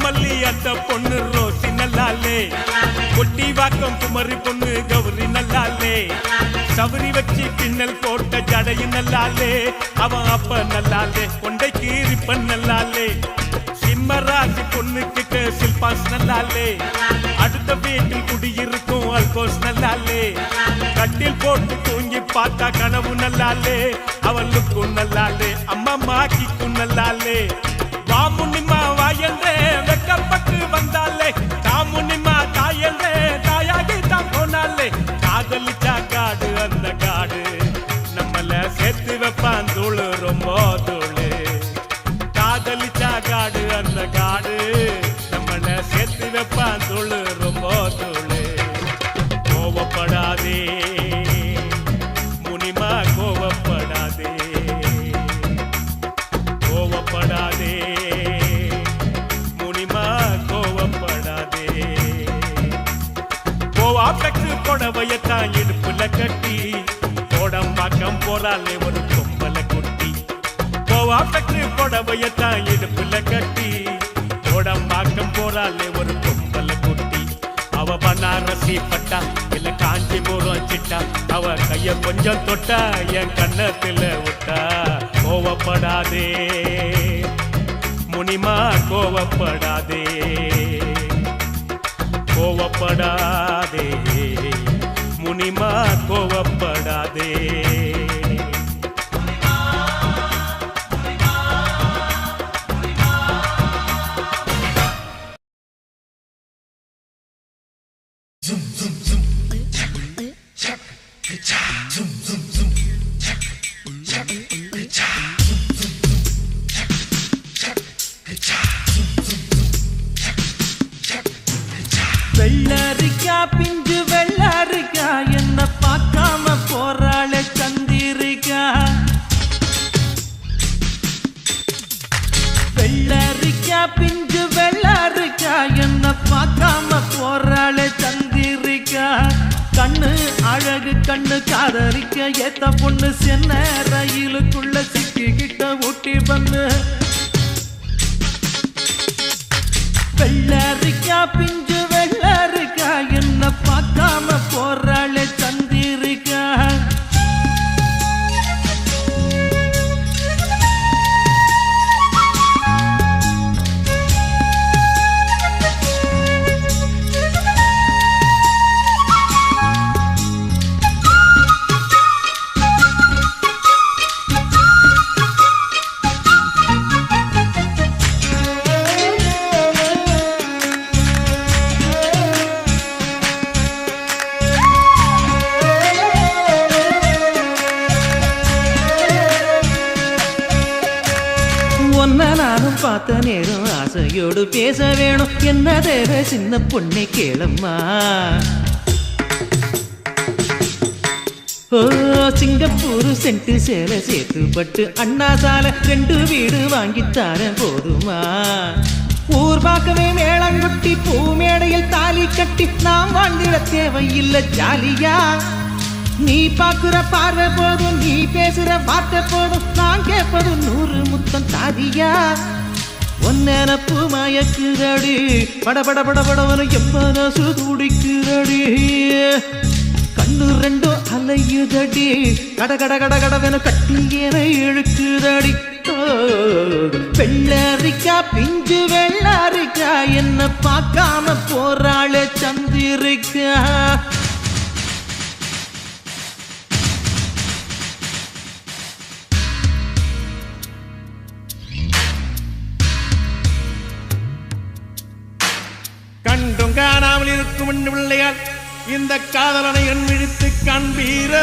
A: மல்லி அத்த பொண்ணு ரோசி நல்லா நல்லாலே கொட்டி வாக்கம் குமரி பொண்ணு கௌரி நல்லாலே சவரி வச்சு பின்னல் போட்ட ஜடையும் நல்லாலே அவன் அப்ப நல்லாலே கொண்டைக்கு ரிப்பன் நல்லாலே சிம்மராசி பொண்ணு கிட்ட சில்பாஸ் நல்லாலே அடுத்த வீட்டில் குடியிருக்கும் அல்கோஸ் நல்லாலே கட்டில் போட்டு தூங்கி பார்த்தா கனவு நல்லாலே அவளுக்கும் நல்லாலே அம்மா மாக்கிக்கும் நல்லாலே வாமுனிமா வாயந்தே வெக்கப்பட்டு வந்தாலே தாமுனிமா தாயந்தே தாயாகி தான் போனாலே காதலிச்சா காடு அந்த காடு நம்மள சேர்த்து வைப்பான் தூளு ரொம்ப தூளு காதலிச்சா காடு அந்த காடு நம்மள சேர்த்து வைப்பான் தூளு ரொம்ப தூளு கோவப்படாதே முனிமா கோவப்படாதே கோவப்படாதே முனிமா கோவப்படாதே கோவா பெற்று புடவையத்தான் இடுப்புல கட்டி கோடம்பாக்கம் போறாலே ஒரு கொம்பல குட்டி கோவா பெற்று புடவையத்தான் இடுப்புல கட்டி கோடம்பாக்கம் போறாலே ஒரு கொம்பல குட்டி அவ பனாரசி பட்டா இல்ல காஞ்சிபுரம் சிட்டா அவ கைய கொஞ்சம் தொட்டா என் கண்ணத்துல விட்டா கோவப்படாதே முனிமா கோவப்படாதே கோவப்படாதே முனிமா கோவப்படாதே
G: வெள்ளரிக்கா பிஞ்சு வெள்ளரிக்கா என்ன பார்க்காம போறாளே சந்திரிக்கா வெள்ளரிக்கா பிஞ்சு வெள்ளரிக்கா என்ன பார்க்காம போறாளே சந்திரிக்கா கண்ணு அழகு கண்ணு காதலிக்க ஏத்த பொண்ணு சென்ன ரயிலுக்குள்ள சிக்கிக்கிட்ட ஊட்டி பண்ணு வெள்ளரிக்கா பிஞ்சு வெள்ளரிக்கா என்ன பார்க்காம போறாளே சந்திரிக்கா ஒன்ன நானும் பார்த்த நேரம் ஆசையோடு பேச வேணும் என்ன தேவை சின்ன பொண்ணை கேளம்மா ஓ சிங்கப்பூர் சென்ட்டு சேலை சேர்த்து பட்டு அண்ணா சாலை 2 வீடு வாங்கித்தார போதுமா ஊர் பார்க்கவே மேளங்குட்டி பூ மேடையில் தாலி கட்டி நாம் வாழ்ந்திட தேவையில்லை ஜாலியா நீ பாக்குற பார்வை போதும் நீ பேசுற வார்த்தை போதும் நான் கேட்பது 100 முத்தம் தாதியா ஒன்னப்பு மயக்குதடி படபட படபடவன எம்மனசு துடிக்குதடி கண்ணு 2 அலையுதடி கட கட கட கடவென கட்டியேன இழுக்குதடி வெள்ளரிக்கா பிஞ்சு வெள்ளரிக்கா என்ன பார்க்காம போறாளே சந்திரிக்கா
F: கண்டும் காணாமல் இருக்கும் பிள்ளையால் இந்த காதலனை என் விழித்து காண்பீர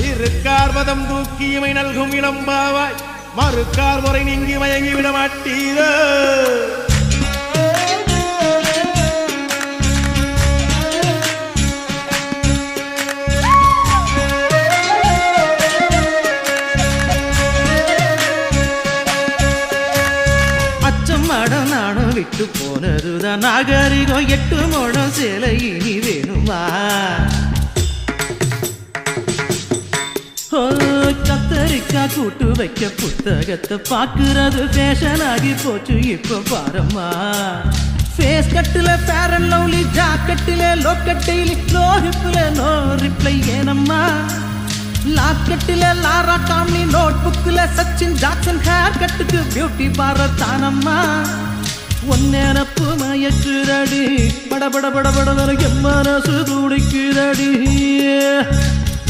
F: இருக்கார்வதம் தூக்கியமை நல்கும் இளம்பாவாய் மறுக்கார் முறை நீங்கி மயங்கி விட மாட்டீர விட்டு போனதுதான் நாகரிகம் 8 முழம் சேலை இனி வேணுமா கத்தரிக்கா கூட்டு வைக்க புத்தகத்தை பாக்குறது ஃபேஷன் ஆகி போச்சு இப்ப பாரம்மா
G: ஃபேஸ் கட்டுல ஃபேர் அண்ட் லவ்லி, ஜாக்கெட்டில லோக்கட் டெய்லி, லோ ஹிப்ல நோ ரிப்ளை ஏனம்மா. லாக்கெட்டில லாரா காம்லி, நோட் புக்ல சச்சின் ஜாக்சன், ஹேர் கட்டுக்கு பியூட்டி பார்லர் தானம்மா. ஒன்னேனப்பு மயக்குதடி, படபட படபட என் மனசு துடிக்குதடி.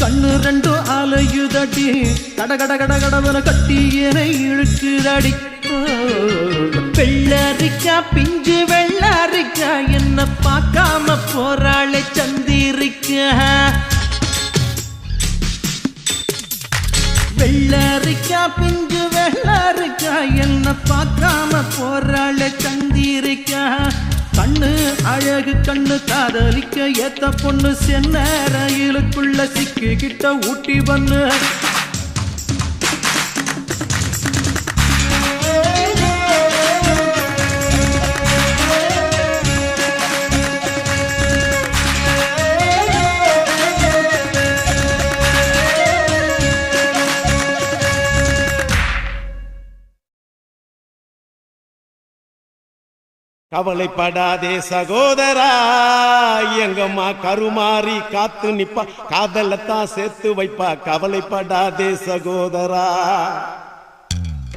G: கண்ணு ரெண்டும் அலையுதடி, கட கட கட கடவன கட்டி என இழுக்குதடி. வெள்ளரிக்கா பிஞ்சு வெள்ளரிக்கா, என்ன பார்க்காம போராளை சந்திரிக்கா. வெள்ளரிக்கா பிஞ்சு வெள்ளரிக்கா, என்ன பார்க்காம போராளை சந்திரிக்கா. கண்ணு அழகு கண்ணு காதலிக்க ஏத்த பொண்ணு, சென்ன ரயிலுக்குள்ள சிக்கிக்கிட்ட ஊட்டி பண்ணு.
F: கவலைப்படாதே சகோதரா, எங்கம்மா கருமாறி காத்து நிப்பா, காதலத்தான் சேர்த்து வைப்பா. கவலைப்படாதே சகோதரா,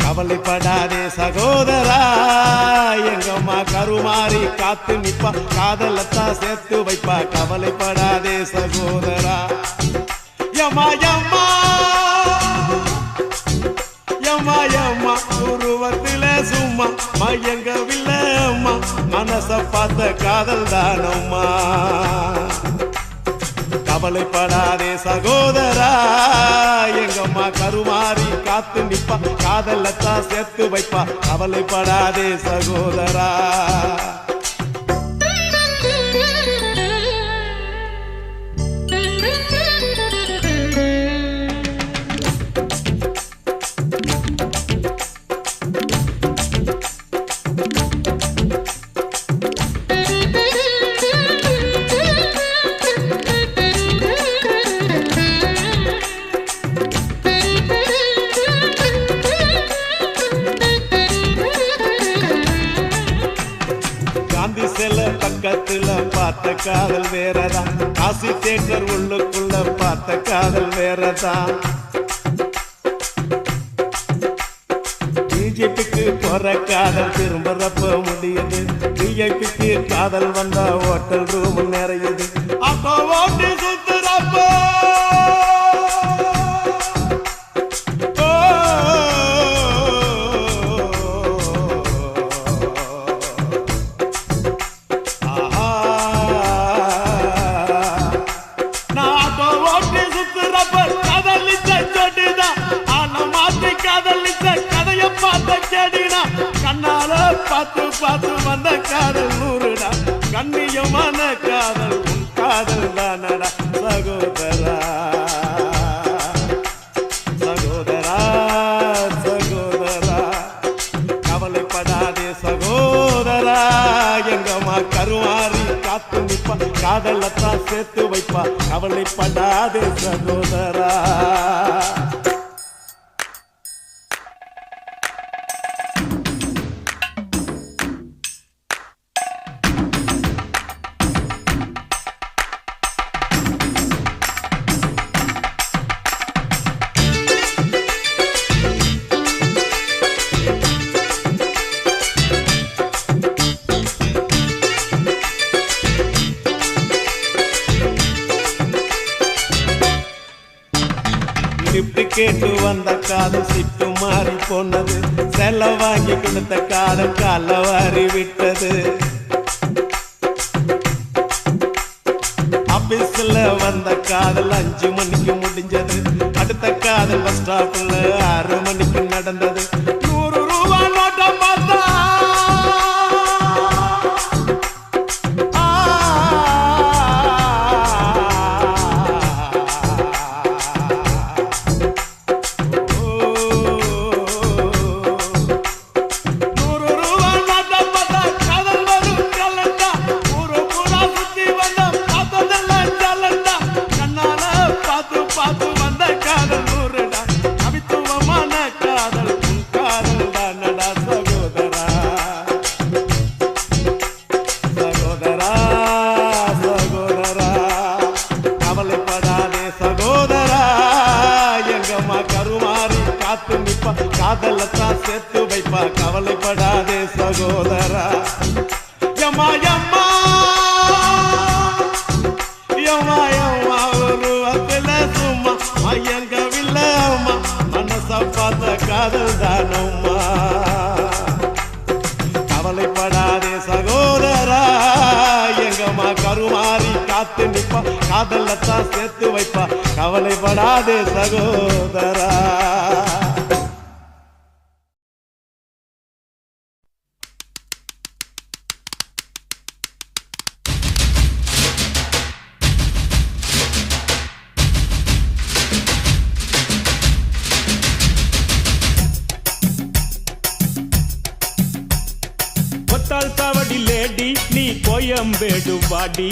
F: கவலைப்படாதே சகோதரா, எங்கம்மா கருமாறி காத்து நிப்பா, காதலத்தான் சேர்த்து வைப்பா. கவலைப்படாதே சகோதரா. யம்மா யம்மா யம்மா யம்மா, உருவத்தில சும்மா மயங்கவில்லை அம்மா, மனச பார்த்த காதல் தானம்மா. கவலைப்படாதே சகோதரா, எங்கம்மா கருமாறி காத்து நிப்பா, காதலத்தான் சேர்த்து வைப்பா. கவலைப்படாதே சகோதரா. பக்கத்துல பார்த்த காதல் வேறதான், காசி தேட்டர் உள்ளுக்குள்ள பார்த்த காதல் வேறதான். பிஜேபிக்கு போற காதல் திரும்புறப்ப முடியுது, பிஜேபிக்கு காதல் வந்தா ஹோட்டல் ரூம் நிறையுது. அப்போ ஓட்டி சுத்துறப்போ பார்த்து பார்த்து வந்த காதல் நூறுடா, கண்ணியமான காதல் உன் காதல் தானடா. சகோதரா சகோதரா சகோதரா, கவலைப்படாதே சகோதரா, எங்கம்மா கருமாறி காத்து நிப்பா, காதலத்தான் சேர்த்து வைப்பா. கவலைப்படாதே சகோதரா. கேட்டு வந்த காதல் சிட்டு மாறி போனது, செல்ல வாங்கி கொடுத்த காதல் கால வாரி விட்டது. ஆபீஸ்ல வந்த காதல் 5 மணிக்கு முடிஞ்சது, அடுத்த காதல் பஸ் ஸ்டாப்ல 6 மணிக்கு நடந்தது. 100 ரூபாய் நோட்டம் பார்த்தா காதலத்தான் சேர்த்து வைப்பா கவலைப்படாதே சகோதரா யம்மா யம்மா யம்மா யம்மா ஒரு வத்துல சும்மா மயங்கவில்லை அம்மா மனச பார்த்த காதல் தானம்மா கவலைப்படாதே சகோதரா எங்கம்மா கருமாறி காத்து நிப்பா காதலத்தான் சேர்த்து வைப்பா கவலைப்படாதே சகோதரா
A: கொத்தால் சாவடி லேடி நீ கோயம்பேடு வாடி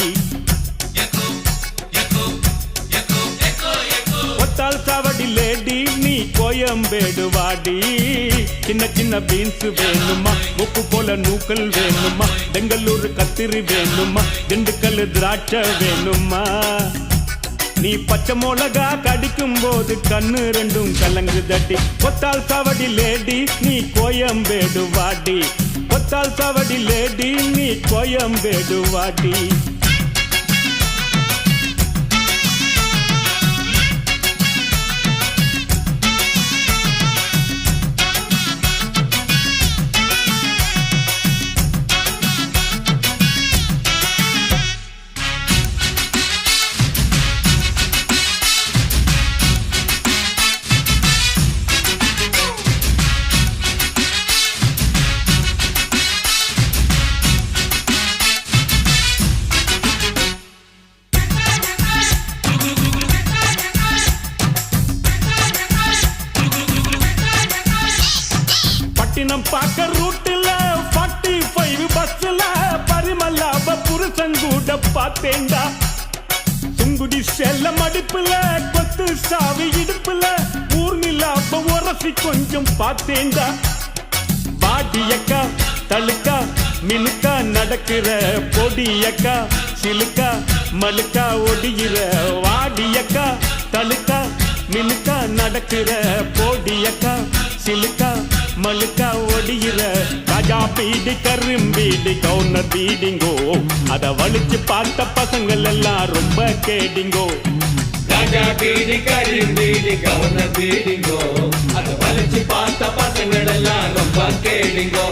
A: கொத்தால் சாவடி லேடி நீ கோயம்பேடு வாடி சின்ன சின்ன பீன்ஸ் வேணுமா உப்பு போல நூக்கல் வேணுமா பெங்களூர் கத்திரி வேணுமா திண்டுக்கல் திராட்சை வேணுமா நீ பச்சை மிளகா கடிக்கும் போது கண்ணு ரெண்டும் கலங்கு தட்டி கொத்தால் சாவடி லேடி நீ கோயம்பேடு வாடி கொத்தால் சாவடி லேடி நீ கோயம்பேடு வாடி பட்டினம் பார்க்க ரூட்டுல 45 பஸ்ல பரிமலாப புருஷங்கூட பார்த்தேண்டா சுங்குடி செல்ல மடிப்புல கொத்து சாவி இடுப்புல ஊர்நிலாப உரசி கொஞ்சம் பார்த்தேண்டா பாடியக்கா தழுக்கா மினுக்கா நடக்கிற பொடியக்கா சிலுக்கா மழுக்கா ஒடிகிற வாடியக்கா தழுக்கா மினுக்கா நடக்கிற பொடியக்கா சிலுக்கா மழுக்கா ஒடிகிற ராஜா பீடி கரும்பீடி கவுனர் பீடிங்கோ அத வலிச்சு பார்த்த பசங்கள் எல்லாம் ரொம்ப கேடிங்கோ
E: ராஜா பீடி கரும்பீடி கவுன பீடிங்கோ அத வலிச்சு பார்த்த பசங்கள் எல்லாம் ரொம்ப கேடிங்கோ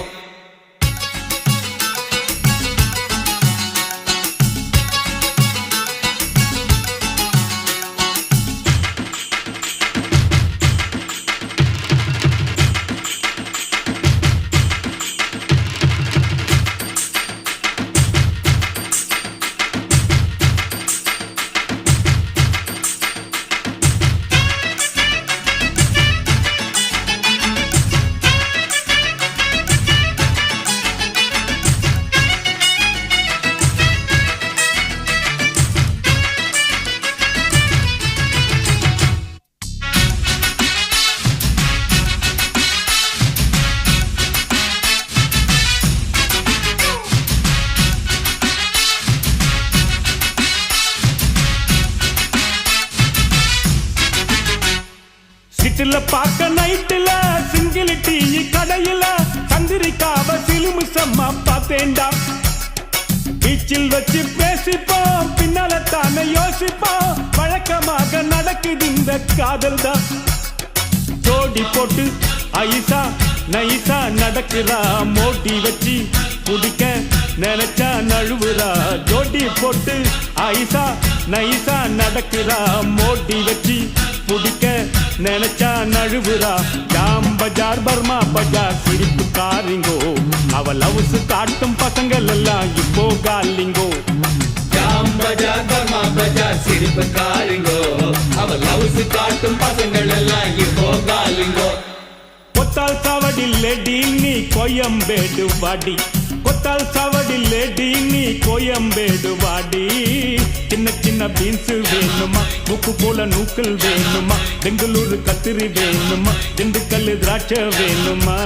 A: சிட்டில பார்க்க நைட்டுல சிங்கிள் டீ கடையில சந்திரிக்காவ சிலுமிசம்மா பார்த்தேண்டா பீச்சில் வச்சு பேசிப்போம் பின்னால தானே யோசிப்போம் வழக்கமாக நடக்குது இந்த காதல் தான் ஜோடி போட்டு ஐசா நைசா நடக்கிறா மோட்டி வச்சு குடிக்க நினைச்சா நழுவுறா ஜோடி போட்டு ஐசா நைசா நடக்கிறா மோட்டி வச்சு குடிக்க நினைச்சா நழுவுறா ஜாம் பஜார் பர்மா பஜார் சிரிப்பு காரிங்கோ அவ லவ்ஸ் காட்டும் பசங்கள் எல்லாம் இப்போ காலிங்கோ
E: ஜாம் பஜார் பர்மா பஜார் சிரிப்பு காரிங்கோ அவ லவ்ஸ் காட்டும் பசங்கள் எல்லாம் இப்போ காலிங்கோ
A: கொத்தால் சாவடி லேடி நீ கோயம்பேடு வாடி கொத்தால் சாவடி லேடி நீ கோயம்பேடு வாடி சின்ன சின்ன பீன்ஸ் வேணுமா உப்பு போல நூக்கல் வேணுமா பெங்களூர் கத்திரி வேணுமா திண்டுக்கல் திராட்சை வேணுமா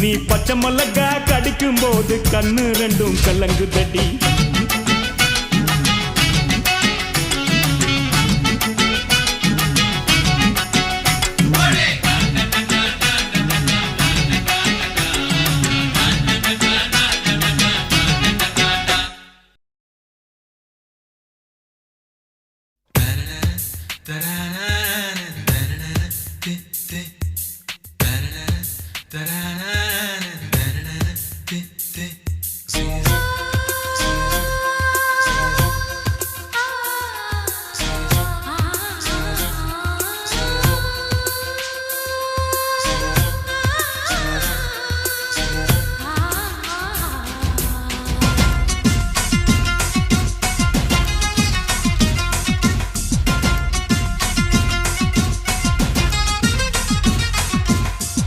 A: நீ பச்சை மிளகா கடிக்கும் போது கண்ணு ரெண்டும் கலங்கு தடி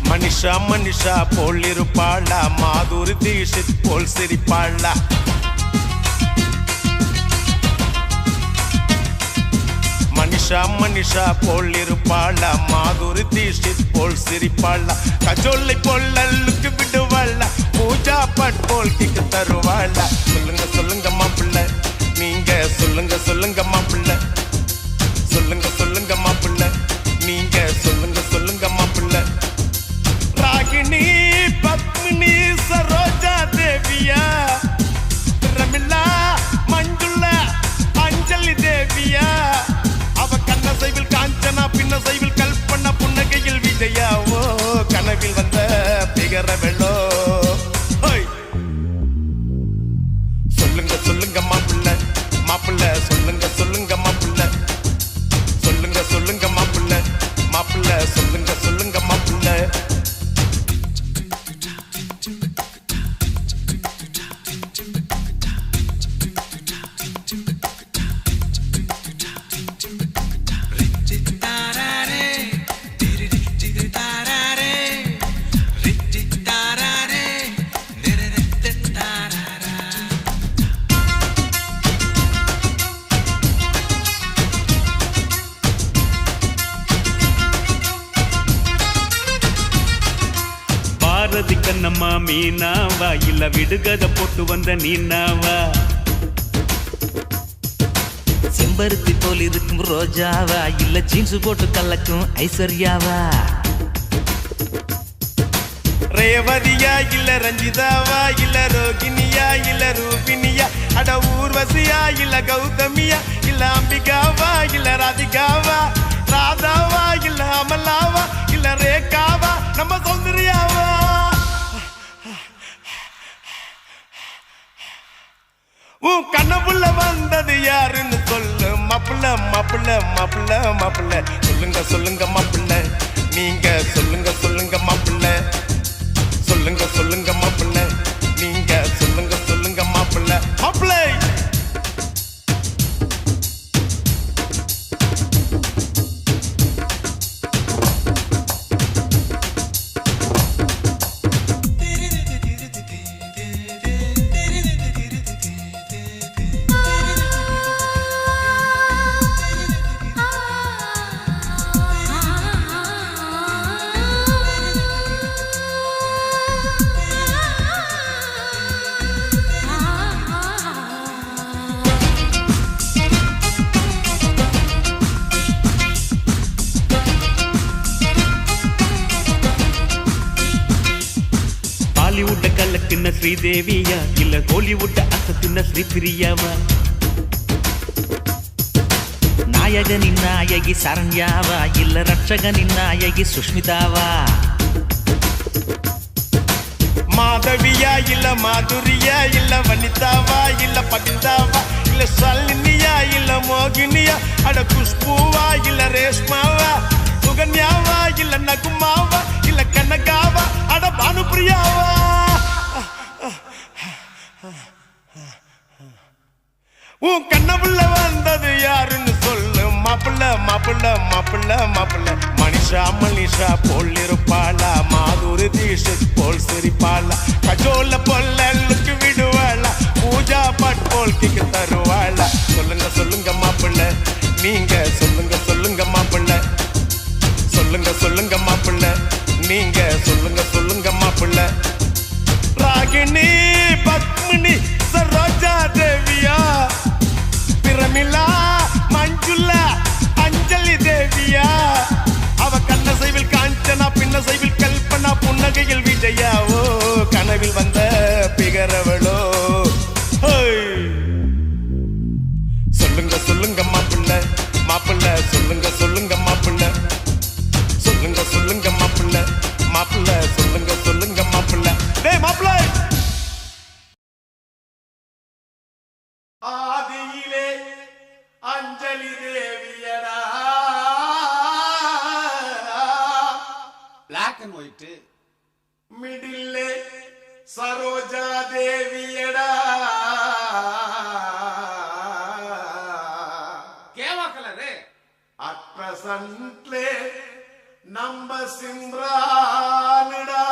F: மனிஷா மனிஷா போல் இருப்பாளா, மாதுரி தீஷித் போல் சிரிப்பாளா. மனிஷா மனிஷா போல் இருப்பாளா, மாதுரி தீஷித் போல் சிரிப்பாளா. கஜோலை போல் அல்லுக்கு விடுவாளா, பூஜா பட் போல் கிக்கு தருவாளா. சொல்லுங்க சொல்லுங்க மாப்பிள்ள, நீங்க சொல்லுங்க சொல்லுங்க மாப்பிள்ள. சொல்லுங்க சொல்லுங்க மாப்பிள்ள, நீங்க சொல்லுங்க சொல்லுங்க மாப்பிள்ள. ராகினி பத்மினி சரோஜா தேவியா, ரமிளா மஞ்சுளா அஞ்சலி தேவியா. அவ கண்ணசைவில் காஞ்சனா, பின்னசைவில் கல்பனா, புன்னகையில் விஜயா. ஓ கனவில் வந்த பிகர வெள்ளோ. சொல்லுங்க சொல்லுங்க மாப்பிள்ள மாப்பிள்ள, சொல்லுங்க சொல்லுங்க மாப்பிள்ள. சொல்லுங்க சொல்லுங்க மாப்பிள்ள மாப்பிள்ள, சொல்லுங்க சொல்லுங்க மாப்பிள்ள.
A: பாரதி கண்ணம்மா மீனாவா, இல்ல விடுகதை போட்டு வந்த நீனாவா.
G: செம்பருத்தி போல் இருக்கும் ரோஜாவா, இல்ல ஜீன்ஸ் போட்டு கலக்கும் ஐஸ்வர்யாவா.
F: ரேவதியா இல்ல ரஞ்சிதாவா, இல்ல ரோகிணியா இல்ல ரூபினியா. அட ஊர்வசியா இல்ல கௌதமியா, இல்ல அம்பிகாவா இல்ல ராதிகாவா. ராதாவா இல்ல அமலாவா, இல்ல ரேகாவா நம்ம சௌந்தர்யாவா. உன் கண்ணப்புள்ள வந்தது யாருன்னு சொல்லு மாப்பிள்ள மாப்பிள்ள மாப்பிள்ள மாப்பிள்ள. சொல்லுங்க சொல்லுங்க மாப்பிள்ள, நீங்க சொல்லுங்க சொல்லுங்க மாப்பிள்ள. சொல்லுங்க சொல்லுங்க மாப்பிள்ள, நீங்க சொல்லுங்க சொல்லுங்க மாப்பிள்ள. மாப்பிள்ள
A: பாலிவுட்ட கலக்குன ஸ்ரீதேவியா, இல்ல கோலிவுட்ட அசத்துன ஸ்ரீபிரியாவா.
G: நாயகனின் நாயகி சரண்யாவா, இல்ல ரட்சகனின் நாயகி சுஷ்மிதாவா.
F: மாதவியா இல்ல மாதுரியா, இல்ல வனிதாவா இல்ல பபிதாவா. இல்ல ஷாலினியா இல்ல மோகினியா. அட குஷ்பூவா இல்ல ரேஷ்மாவா. சுகன்யாவா இல்ல நகுமாவா, இல்ல கனகாவா. அட பானுப்பிரியாவா. உன் கண்ணப்புள்ள வந்தது யாருன்னு சொல்லு மாப்பிள்ள மாப்பிள்ள மாப்பிள்ள மாப்பிள்ள. மனிஷா மனிஷா போல் இருப்பாளா, மாதுரி தீஷித் போல் சிரிப்பாளா. கஜோல பொல்லுக்கு விடுவாளா, பூஜா பட் போல் கிக்கு தருவாளா. சொல்லுங்க சொல்லுங்க மாப்பிள்ள, நீங்க சொல்லுங்க சொல்லுங்க மாப்பிள்ள. சொல்லுங்க சொல்லுங்க மாப்பிள்ள, நீங்க சொல்லுங்க சொல்லுங்க மாப்பிள்ள. ராகினி பத்மினி சரோஜா தேவியா, பிரமிளா மஞ்சுளா அஞ்சலி தேவியா. அவ கண்ணசைவில் காஞ்சனா, பின்னசைவில் கல்பனா, புன்னகையில் விஜயா. ஓ கனவில் வந்த பிகரவளோ. சொல்லுங்க சொல்லுங்க மாப்பிள்ள மாப்பிள்ள, சொல்லுங்க சொல்லுங்க மாப்பிள்ள. சொல்லுங்க சொல்லுங்க மாப்பிள்ள மாப்பிள்ள, சொல்லுங்க சரோஜா தேவியடா
E: கேவா கலரு
F: அட் பிரசன்ட்லே நம்ம சிம்ரானுடா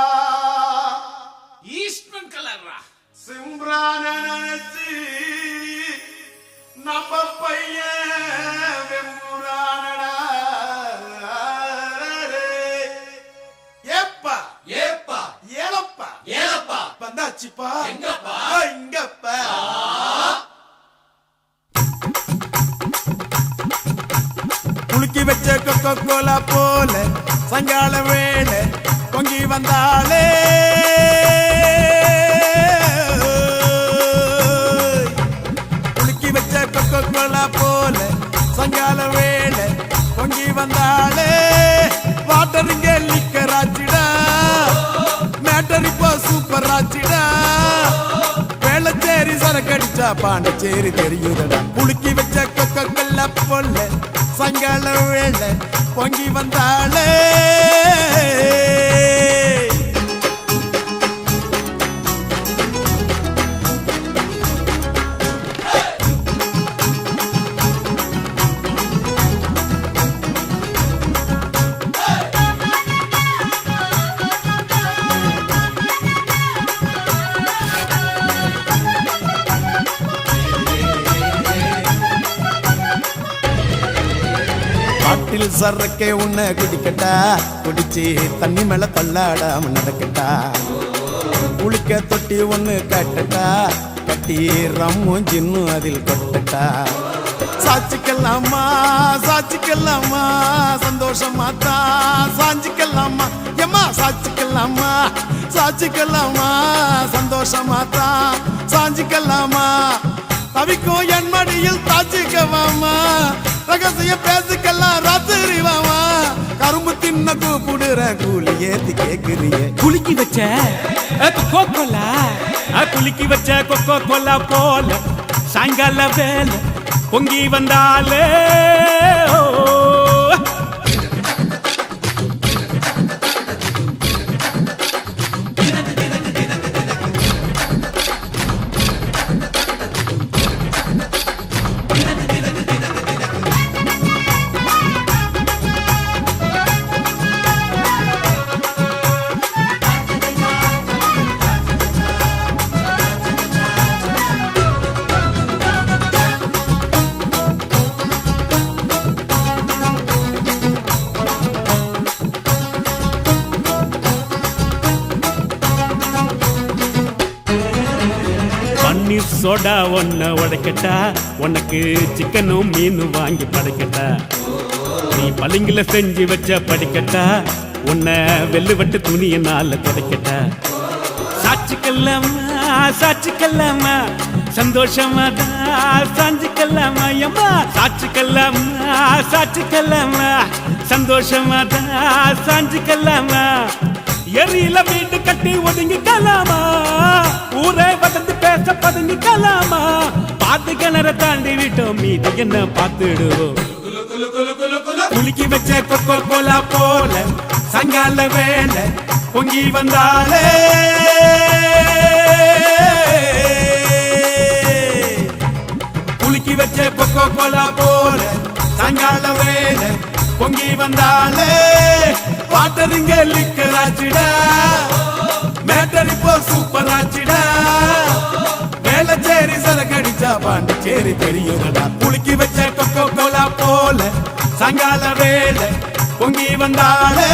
E: ஈஸ்ட்மன் கலர்ரா
F: சிம்ரான நினைச்சு நம்ம பையன் வெம்புரானடா ஏப்பா
E: ஏப்பா
F: ஏலப்பா
E: ஏலப்பா
F: வந்தாச்சுப்பா
E: எங்கப்பா?
F: இங்கப்பா குலுக்கி வச்ச கொக்கோ கோலா போல சங்கால வேளை பொங்கி வந்தாளே குலுக்கி வச்ச கொக்கோ கோலா போல சங்கால வேளை பொங்கி வந்தாளே வாட்டருங்க லிக்கராச்சிடா மேட்டர் இப்போ சூப்பர் ஆச்சிடா வேளச்சேரி சரக்கடிச்சா பாண்டிச்சேரி தெரியுதடா குலுக்கி வச்ச கொக்கோ கோலா போல சங்கால வேளை பொங்கி வந்தாளே காட்டில் சரக்கே உன்னை குடிக்கட்டா குடிச்சு தண்ணி மேல தள்ளாடாம நடக்கட்டா குளிக்க தொட்டி ஒண்ணு கட்டட்டா கட்டி ரம்மும் ஜின்னும் அதில் கொட்டட்டா சாச்சிக்கலாமா சாச்சிக்கலாமா சந்தோஷமா தான் சாஞ்சிக்கலாமா எம்மா சாச்சிக்கலாமா சாச்சிக்கலாமா சந்தோஷமா தான் சாஞ்சிக்கலாமா தவிக்கும் என் மடியில் தாச்சிக்கவாமா ரகசிய பேசுக்கெல்லாம் ராத்திரி வாமா கரும்பு தின்ன கூப்பிடுற கூலி ஏத்தி கேக்குறிய
A: குலுக்கி வச்ச கொக்கோ கோலா குலுக்கி வச்ச கொக்கோ கோலா போல சாயங்கால வேலை பொங்கி வந்தாலே பன்னீர் சோடா ஒன்ன உடைக்கட்டா உனக்கு சிக்கனும் மீனும் வாங்கி படைக்கட்டா நீ பளிங்குல செஞ்சு வச்ச படிக்கட்டா உன்னை வெள்ளுவட்டு துணியினால துடைக்கட்டா சாட்சிக்கல்லாமா சாட்சிக்கல்லாமா சந்தோஷமா தான் சாஞ்சிக்கல்லாமா எம்மா சாட்சிக்கல்லாமா சாட்சிக்கல்லாமா சந்தோஷமா தான் சாஞ்சிக்கல்லாமா எரியில வீடு கட்டி ஒதுங்கிக்கலாமா ஊரே வதந்து பேச பதுங்கிக்கலாமா பார்த்து கிணற தாண்டி விட்டோம் மீது என்ன பார்த்துடுவோம் குலுக்கி வச்ச கொக்கோ கோலா போல சங்கால வேலை பொங்கி வந்தாலே குலுக்கி வச்ச கொக்கோ கோலா போல சங்கால வேலை பொங்கி வந்தாலே வாட்டருங்க லிக்கராச்சிடா மேட்டர் இப்போ சூப்பர் ஆச்சிடா வேளச்சேரி சரக்கடிச்சா பாண்டிச்சேரி தெரியுதடா குலுக்கி வச்ச கொக்கோ கோலா போல சங்கால வேலை பொங்கி வந்தாலே